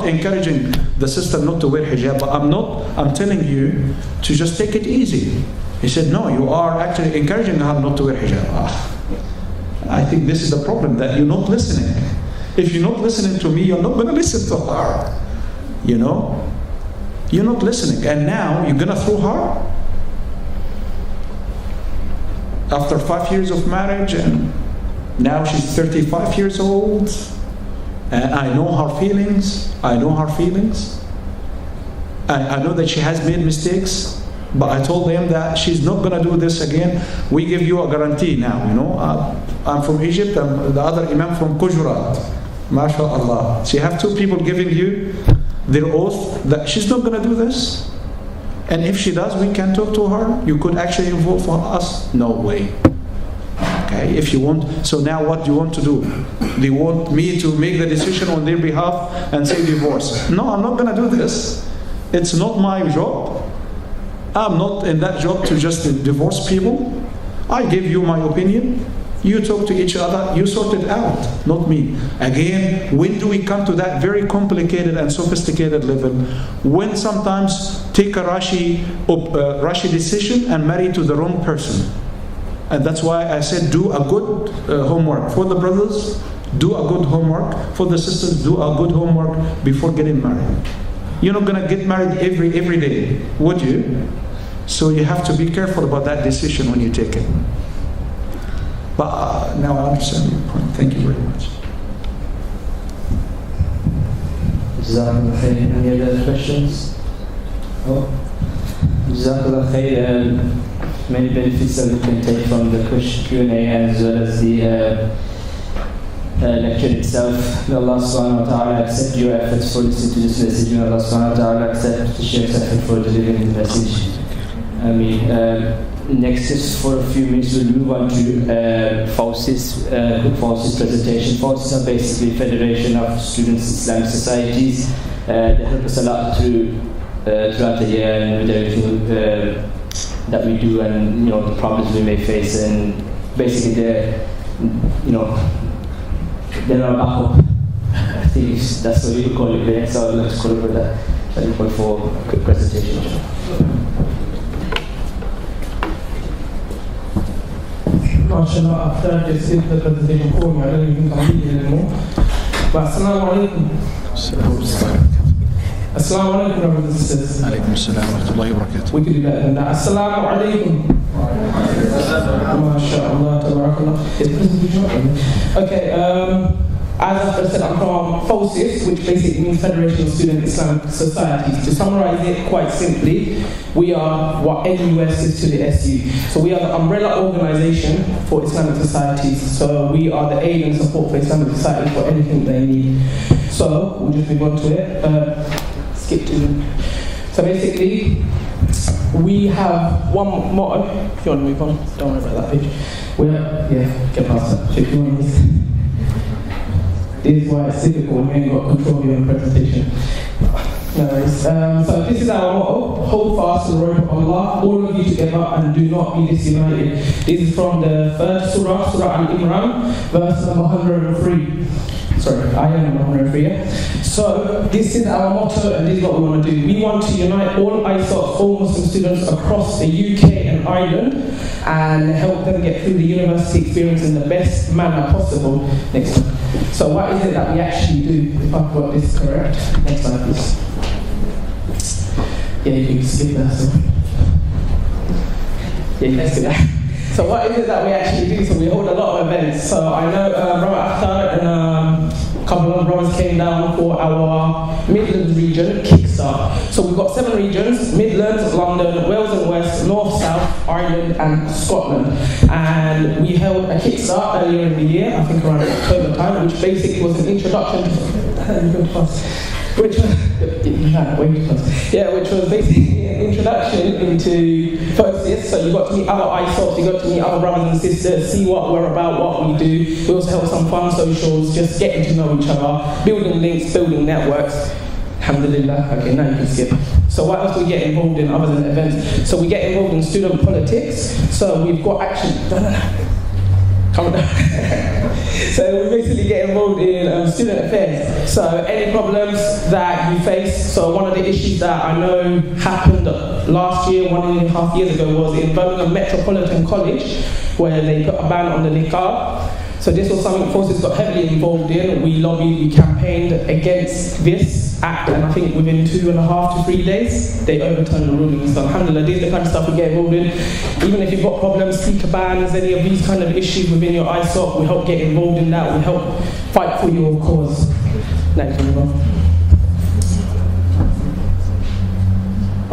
encouraging the sister not to wear hijab, but I'm telling you to just take it easy. He said, no, you are actually encouraging her not to wear hijab. I think this is the problem, that you're not listening. If you're not listening to me, you're not going to listen to her. You're not listening, and now you're going to throw her. After 5 years of marriage, and now she's 35 years old, and I know her feelings. I know that she has made mistakes, but I told them that she's not going to do this again. We give you a guarantee now. I'm from Egypt, and the other imam from Gujarat. MashaAllah. So you have two people giving you their oath that she's not going to do this. And if she does, we can talk to her. You could actually involve us. No way. Okay, if you want. So now what do you want to do? Do you want me to make the decision on their behalf and say divorce? No, I'm not going to do this. It's not my job. I'm not in that job to just divorce people. I give you my opinion. You talk to each other. You sort it out, not me. Again, when do we come to that very complicated and sophisticated level? When sometimes take a rushy decision and marry to the wrong person. And that's why I said do a good homework. For the brothers, do a good homework. For the sisters, do a good homework before getting married. You're not going to get married every day, would you? So you have to be careful about that decision when you take it. But now I understand your point. Thank you very much. Jazakallah khair. Any other questions? Jazakallah khair. Many benefits that we can take from the Q&A as well as the lecture itself. May Allah subhanahu wa ta'ala accept your efforts for listening to this message. May Allah subhanahu wa ta'ala accept the Sheikh's effort for delivering the message. Next is for a few minutes we'll move on to FOSIS, FOSIS presentation. FOSIS are basically Federation of Students Islamic Societies. They help us a lot throughout the year and with everything that we do, and the problems we may face, and basically they're our backup think that's what you call it there, so let's call it with that. Thank you for a quick presentation. MashaAllah, after just did the presentation for me, I don't even come here anymore. But Assalamu alaikum. Assalamu alaikum, brothers and sisters. Alaikum assalam wa rahmatullahi wa barakatuh. We could do better than that. Assalamu alaikum. MashaAllah, tabarakallah. Is the presentation up? Okay, as I said, I'm from FOSIS, which basically means Federation of Student Islamic Societies. To summarize it quite simply, we are what NUS is to the SU. So we are the umbrella organization for Islamic societies. So we are the aid and support for Islamic societies for anything they need. So we'll just move on to it. Skip to it. So basically, we have one motto. If you want to move on, don't worry about that page. Get past that. If you want to This is why it's difficult when you ain't got control of your own presentation. No worries. So this is our motto: hold fast to the rope of Allah, all of you together, and do not be disunited. This is from the third surah, Surah Al-Imran, verse number 103. Sorry, ayah number 103. Yeah? So this is our motto, and this is what we want to do. We want to unite all ISOC, all Muslim students across the UK and Ireland, and help them get through the university experience in the best manner possible. Next one. So what is it that we actually do, if I've got this correct? Next slide, please. Yeah, you can skip that. So. Yeah, you can skip that. So what is it that we actually do? So we hold a lot of events. So I know Brother Akhtar and a couple of brothers came down for our Midlands region kickstart. So we've got 7 regions: Midlands, London, Wales and West, North, South, Ireland and Scotland. And we held a kickstart earlier in the year, I think around October time, which basically was an introduction to which was basically an introduction into FOSIS. So you got to meet other ISOCs, you got to meet other brothers and sisters, see what we're about, what we do. We also held some fun socials, just getting to know each other, building links, building networks. Alhamdulillah. Okay, now you can skip. So what else do we get involved in other than events? So we get involved in student politics. So we've got Calm down. So we basically get involved in student affairs. So any problems that you face, so one of the issues that I know happened last year, 1.5 years ago, was in Birmingham Metropolitan College, where they put a ban on the niqab. So this was something FOSIS got heavily involved in. We lobbied, we campaigned against this act, and I think within 2.5 to 3 days, they overturned the ruling. So alhamdulillah, these are the kind of stuff we get involved in. Even if you've got problems, speaker bans, any of these kind of issues within your ISOC, we help get involved in that. We help fight for your cause. Next, move on.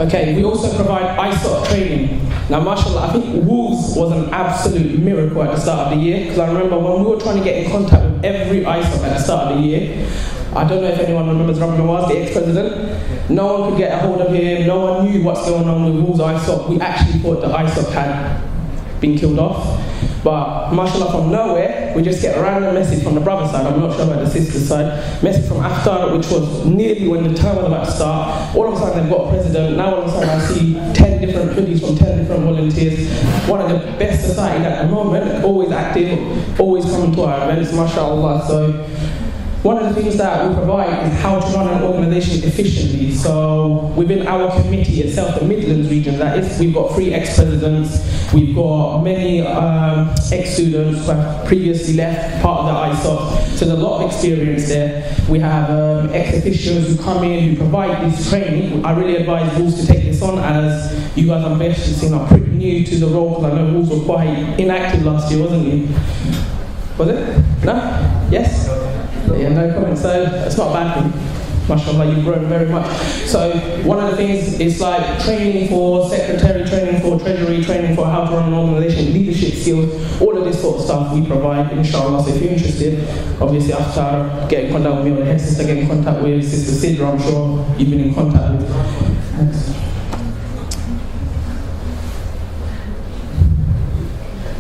Okay, we also provide ISOC training. Now, mashallah, I think Wolves was an absolute miracle at the start of the year, because I remember when we were trying to get in contact with every ISOC at the start of the year. I don't know if anyone remembers Rabbi Nawaz, the ex-president. No one could get a hold of him, no one knew what's going on with Wolves ISOC. We actually thought the ISOC had been killed off. But mashallah, from nowhere, we just get a random message from the brother side, I'm not sure about the sister side, message from Akhtar, which was nearly when the term was about to start. All of a sudden they've got a president, now all of a sudden I see 10 different hoodies from 10 different volunteers. One of the best societies at the moment, always active, always coming to our events, mashallah. So one of the things that we provide is how to run an organisation efficiently. So within our committee itself, the Midlands region, that is, we've got 3 ex-presidents, we've got many ex-students who have previously left part of the ISOC, so there's a lot of experience there. We have ex-officials who come in, who provide this training. I really advise Wolves to take this on, as you guys I'm pretty new to the role, because I know Wolves were quite inactive last year, wasn't you? Was it? No? Yes? Yeah, no comment. So it's not a bad thing. Mashallah, you've grown very much. So one of the things is like training for secretary, training for treasury, training for how to run an organisation, leadership skills, all of this sort of stuff we provide, inshallah. So if you're interested, obviously after get in contact with me, or the head sister get in contact with Sister Sidra, I'm sure you've been in contact with. Thanks.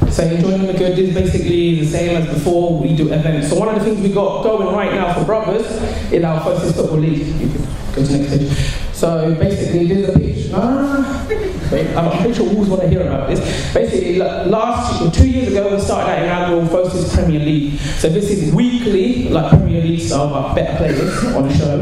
So enjoying the good is basically the same as before. We do events. So one of the things we got going right now for brothers is our FOSIS football league. You can go to the next page. So basically, there's a pitch. Wait, I'm pretty sure Wolves want to hear about this. Basically, 2 2 years ago, we started our inaugural FOSIS Premier League. So this is weekly, like Premier League style, but better players on the show,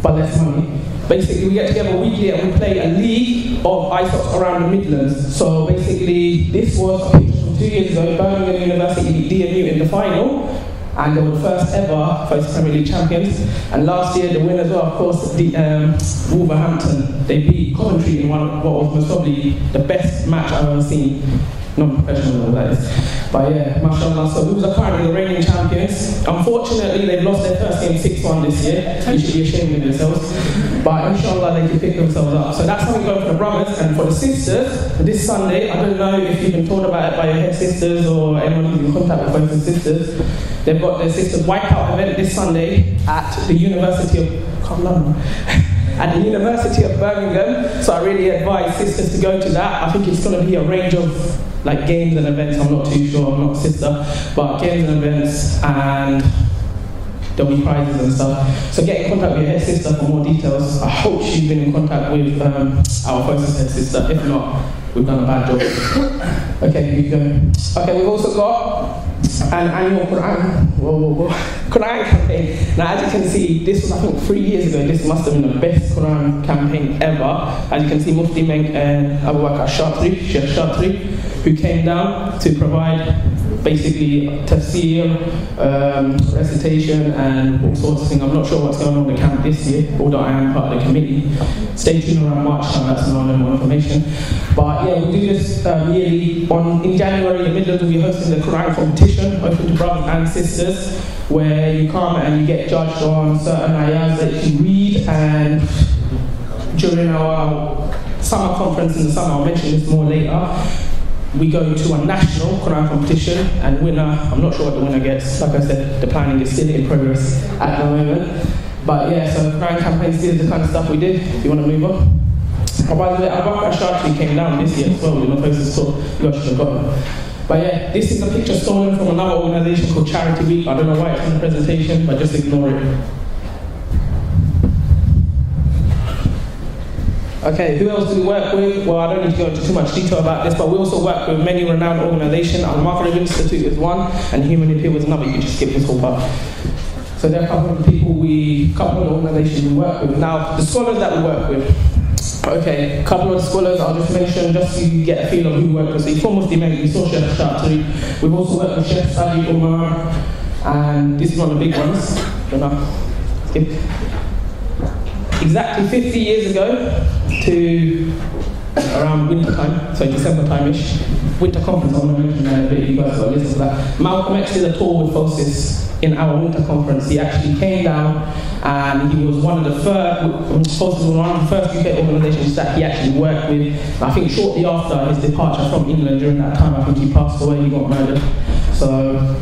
but less money. Basically, we get together weekly and we play a league of ISOCs around the Midlands. So basically, this was a picture from 2 years ago. Birmingham University beat DMU in the final, and they were the first ever FOSIS Premier League champions. And last year, the winners were, of course, the Wolverhampton. They beat Coventry in what was most probably the best match I've ever seen. Non-professional, that is. But yeah, mashallah. So we were currently the reigning champions. Unfortunately, they've lost their first game 6-1 this year. You should be ashamed of yourselves. But inshallah, they can pick themselves up. So that's how we go for the brothers. And for the sisters, this Sunday, I don't know if you've been told about it by your head sisters or anyone who's in contact with both the sisters. They've got their sisters wipeout event this Sunday at the University at the University of Birmingham. So I really advise sisters to go to that. I think it's going to be a range of like games and events. I'm not too sure, I'm not a sister, but games and events, and there'll be prizes and stuff. So get in contact with your head sister for more details. I hope she's been in contact with our FOSIS head sister. If not, we've done a bad job. Okay, here we go. Okay, we've also got an annual Quran campaign. Now, as you can see, this was, I think, 3 years ago. This must have been the best Quran campaign ever. As you can see, Mufti Menk and Abu Bakr Sheikh Shatri, who came down to provide basically tafsir, recitation, and all sorts of things. I'm not sure what's going on in the camp this year, although I am part of the committee. Stay tuned around March time, that's when I'll know more information. But yeah, we do this yearly. In January, the Midlands will be hosting the Quran competition, open to brothers and sisters, where you come and you get judged on certain ayahs that you read. And during our summer conference in the summer, I'll mention this more later, we go to a national Quran competition, and winner, I'm not sure what the winner gets. Like I said, the planning is still in progress at the moment. But yeah, so Quran campaigns is the kind of stuff we did. If you want to move on. Oh, by the way, Abu Bakr Shatri came down this year as well. We're not supposed to talk. You guys should have got it. But yeah, this is a picture stolen from another organisation called Charity Week. I don't know why it's in the presentation, but just ignore it. Okay, who else do we work with? Well, I don't need to go into too much detail about this, but we also work with many renowned organisations. Al-Maghrib Institute is one, and Human Appeal is another. You can just skip this whole part. So there are a couple of people couple of organisations we work with. Now, the scholars that we work with. Okay, a couple of scholars I'll just mention, just so you get a feel of who we work with. So you foremost we saw Sheikh Shatri. We've also worked with Sheikh Sadi Umar, and this is one of the big ones. Skip. Exactly 50 years ago to around winter time, so December time-ish, winter conference, I'm going to mention that a bit, you guys got to listen to that. Malcolm X did a tour with FOSIS in our winter conference. He actually came down and he was one of the first, FOSIS was one of the first UK organisations that he actually worked with. I think shortly after his departure from England, during that time, I think he passed away, he got murdered. So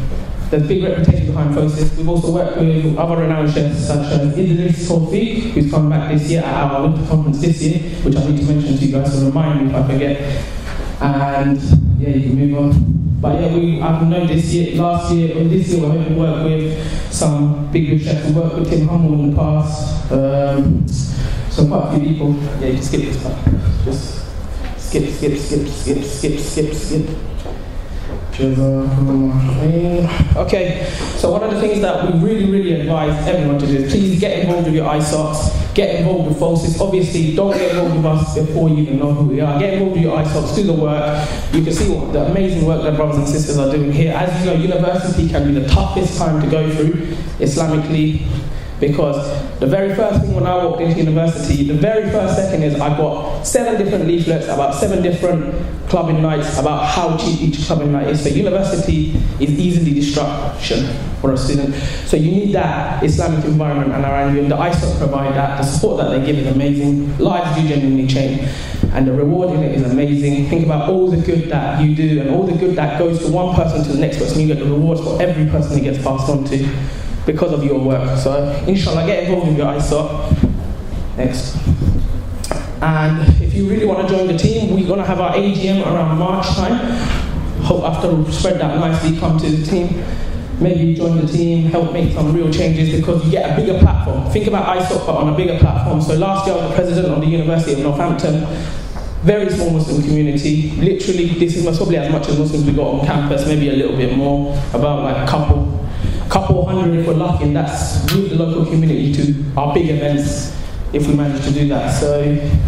there's a big reputation behind FOSIS. We've also worked with other renowned chefs such as Idris Tawfiq, who's come back this year at our winter conference this year, which I need to mention to you guys, so remind me if I forget. And yeah, you can move on. But yeah, I've known this year, last year, or this year, we're hoping to work with some big chefs. We've worked with Tim Hummel in the past, so quite a few people. Yeah, you can skip this part. Just skip. Okay, so one of the things that we really advise everyone to do is please get involved with your ISOCs, get involved with FOSIS. Obviously, don't get involved with us before you even know who we are. Get involved with your ISOCs, do the work. You can see what the amazing work that brothers and sisters are doing here. As you know, university can be the toughest time to go through Islamically, because the very first thing when I walked into university, the very first second is I got 7 different leaflets about 7 different clubbing nights, about how cheap each clubbing night is. So university is easily distraction for a student. So you need that Islamic environment and around you, and the ISOC provide that. The support that they give is amazing. Lives do genuinely change, and the reward in it is amazing. Think about all the good that you do and all the good that goes to one person to the next person. You get the rewards for every person it gets passed on to, because of your work. So inshallah, get involved with your ISOC. Next. And if you really want to join the team, we're going to have our AGM around March time. Hope after we spread that nicely, come to the team. Maybe join the team, help make some real changes, because you get a bigger platform. Think about ISOC, but on a bigger platform. So last year I was the president of the University of Northampton. Very small Muslim community. Literally, this is probably as much as Muslims we got on campus, maybe a little bit more, about like a couple hundred if we're lucky, and that's with the local community to our big events if we manage to do that. So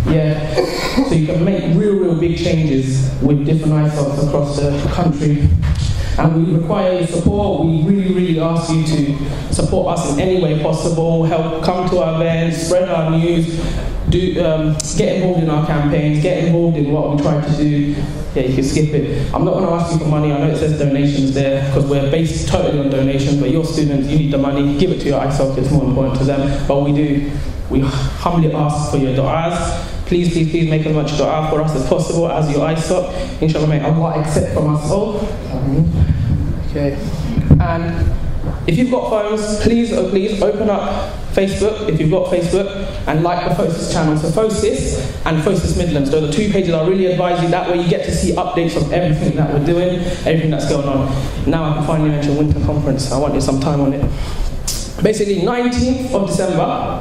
yeah, so you can make real big changes with different ISOCs across the country. And we require your support. We really ask you to support us in any way possible. Help come to our events, spread our news, get involved in our campaigns, get involved in what we try to do. Yeah, you can skip it. I'm not going to ask you for money. I know it says donations there because we're based totally on donations, but your students, you need the money. Give it to your ISOC, it's more important to them. But we humbly ask for your du'as. Please make as much dua for us as possible as your ISOC. Inshallah, may Allah accept from us all. Okay. And if you've got phones, please open up Facebook, if you've got Facebook, and like the FOSIS channel. So FOSIS and FOSIS Midlands, those are the two pages I really advise you. That way you get to see updates of everything that we're doing, everything that's going on. Now I can finally mention Winter Conference. I wanted some time on it. Basically, 19th of December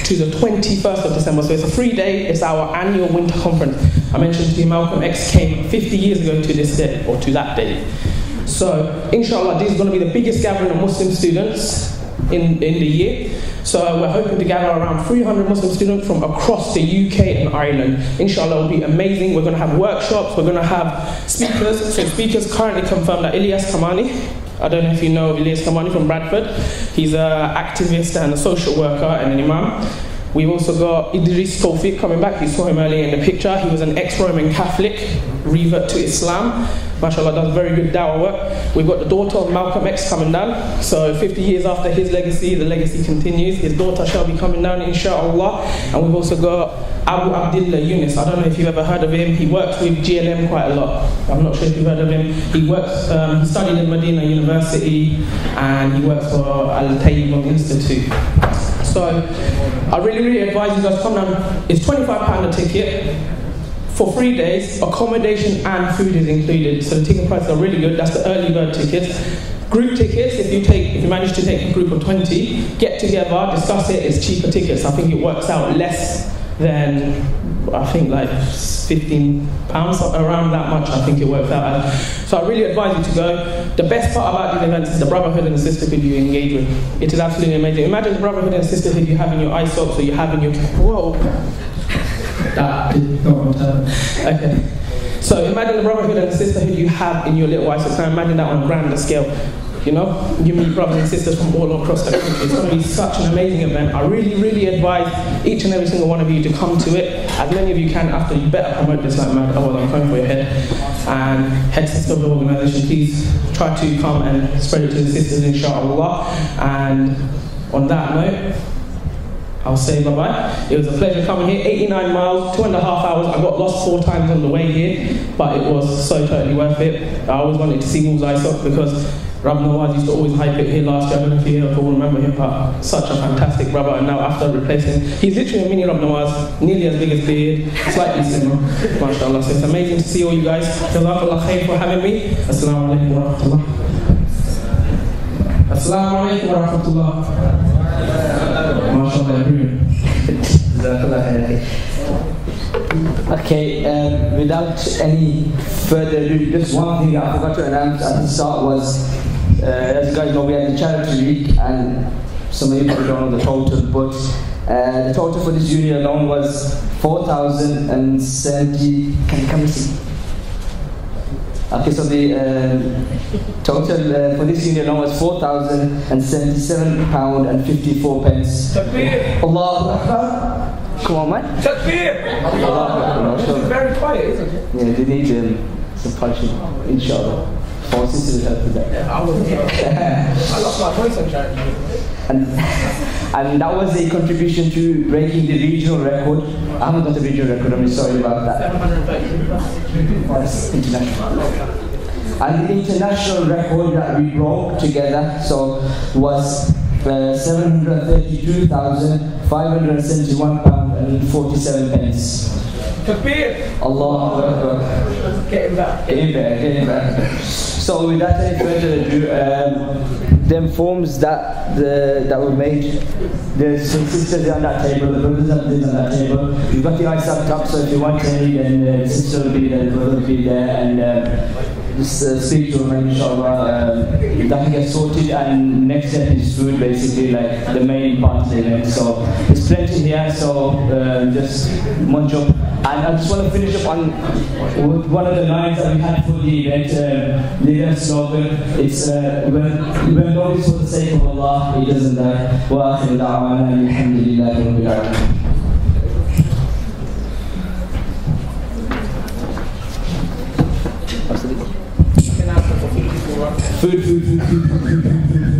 to the 21st of December. So it's a 3-day, it's our annual winter conference. I mentioned to you, Malcolm X came 50 years ago to this day, or to that day. So, inshallah, this is going to be the biggest gathering of Muslim students in the year. So we're hoping to gather around 300 Muslim students from across the UK and Ireland. Inshallah, it will be amazing. We're going to have workshops, we're going to have speakers. So speakers currently confirmed that Ilyas Kamani, I don't know if you know Ilyas Kamani from Bradford. He's an activist and a social worker and an imam. We've also got Idris Tawfiq coming back. You saw him earlier in the picture. He was an ex-Roman Catholic, revert to Islam. MashaAllah, does very good dawah work. We've got the daughter of Malcolm X coming down. So 50 years after his legacy, the legacy continues. His daughter shall be coming down, inshallah. And we've also got Abu Abdullah Yunus. I don't know if you've ever heard of him. He works with GLM quite a lot. I'm not sure if you've heard of him. He studied in Medina University and he works for Al-Tayyib Institute. So I really advise you guys come down. It's £25 a ticket for 3 days. Accommodation and food is included. So the ticket prices are really good. That's the early bird tickets. Group tickets, if you manage to take a group of 20, get together, discuss it. It's cheaper tickets. I think it works out less than, I think like £15, around that much I think it works out. So I really advise you to go. The best part about these events is the brotherhood and the sisterhood you engage with. It is absolutely amazing. Imagine the brotherhood and sisterhood you have in your ISOC, so you have in your... Whoa! Okay. So imagine the brotherhood and the sisterhood you have in your little ISOC. Now imagine that on a grander scale. You know, you meet brothers and sisters from all across the country. It's going to be such an amazing event. I really advise each and every single one of you to come to it. As many of you can after. You better promote this like mad. Otherwise I'm coming for your head. And head sister of the organisation, please try to come and spread it to the sisters, inshallah. And on that note, I'll say bye-bye. It was a pleasure coming here. 89 miles, 2.5 hours. I got lost 4 times on the way here, but it was so totally worth it. I always wanted to see Wolves ISOC because Rab Nawaz used to always hype it here last year. I don't know if you all remember him, but such a fantastic brother. And now after replacing, he's literally a mini Rab Nawaz, nearly as big as beard, slightly similar. MashaAllah. So it's amazing to see all you guys. Jazakallah khair for having me. Assalamu alaikum wa rahmatullah. Assalamu alaikum wa rahmatullah. MashaAllah, everyone. Jazakallah khair. Okay, without any further ado, just one thing I forgot to announce at the start was, as you guys know, we had the charity week, and some of you probably don't know the total, but the total for this unit alone was 4,070. Can you come and see? Okay, so the total for this unit alone was £4,077.54. Allahu Akbar. Come on, man. Takbir! This is very quiet, isn't it? Yeah, they need some punching, inshallah. FOSIS will help with that. Yeah, I lost my voice on charity. And that was a contribution to breaking the regional record. I haven't got the regional record, I'm sorry about that. 732. That's international. And the international record that we broke together was £732,571.47. Kabir. Allahu Akbar. Getting back. Getting back. So without any further ado, them forms that were made, there's some sisters on that table, the brothers and sisters on that table. You've got the ISOC top, so if you want any, then the sister will be there, the brother will be there, and just speak to them, inshallah. That gets sorted, and next step is food, basically, like the main part of the event. So there's plenty here, so just munch up. And I just want to finish up on one of the lines that we had for the event, the event slogan. It's when God is for the sake of Allah, He doesn't die. Wa akhiru da'wana alhamdulillahi rabbil alamin. Food.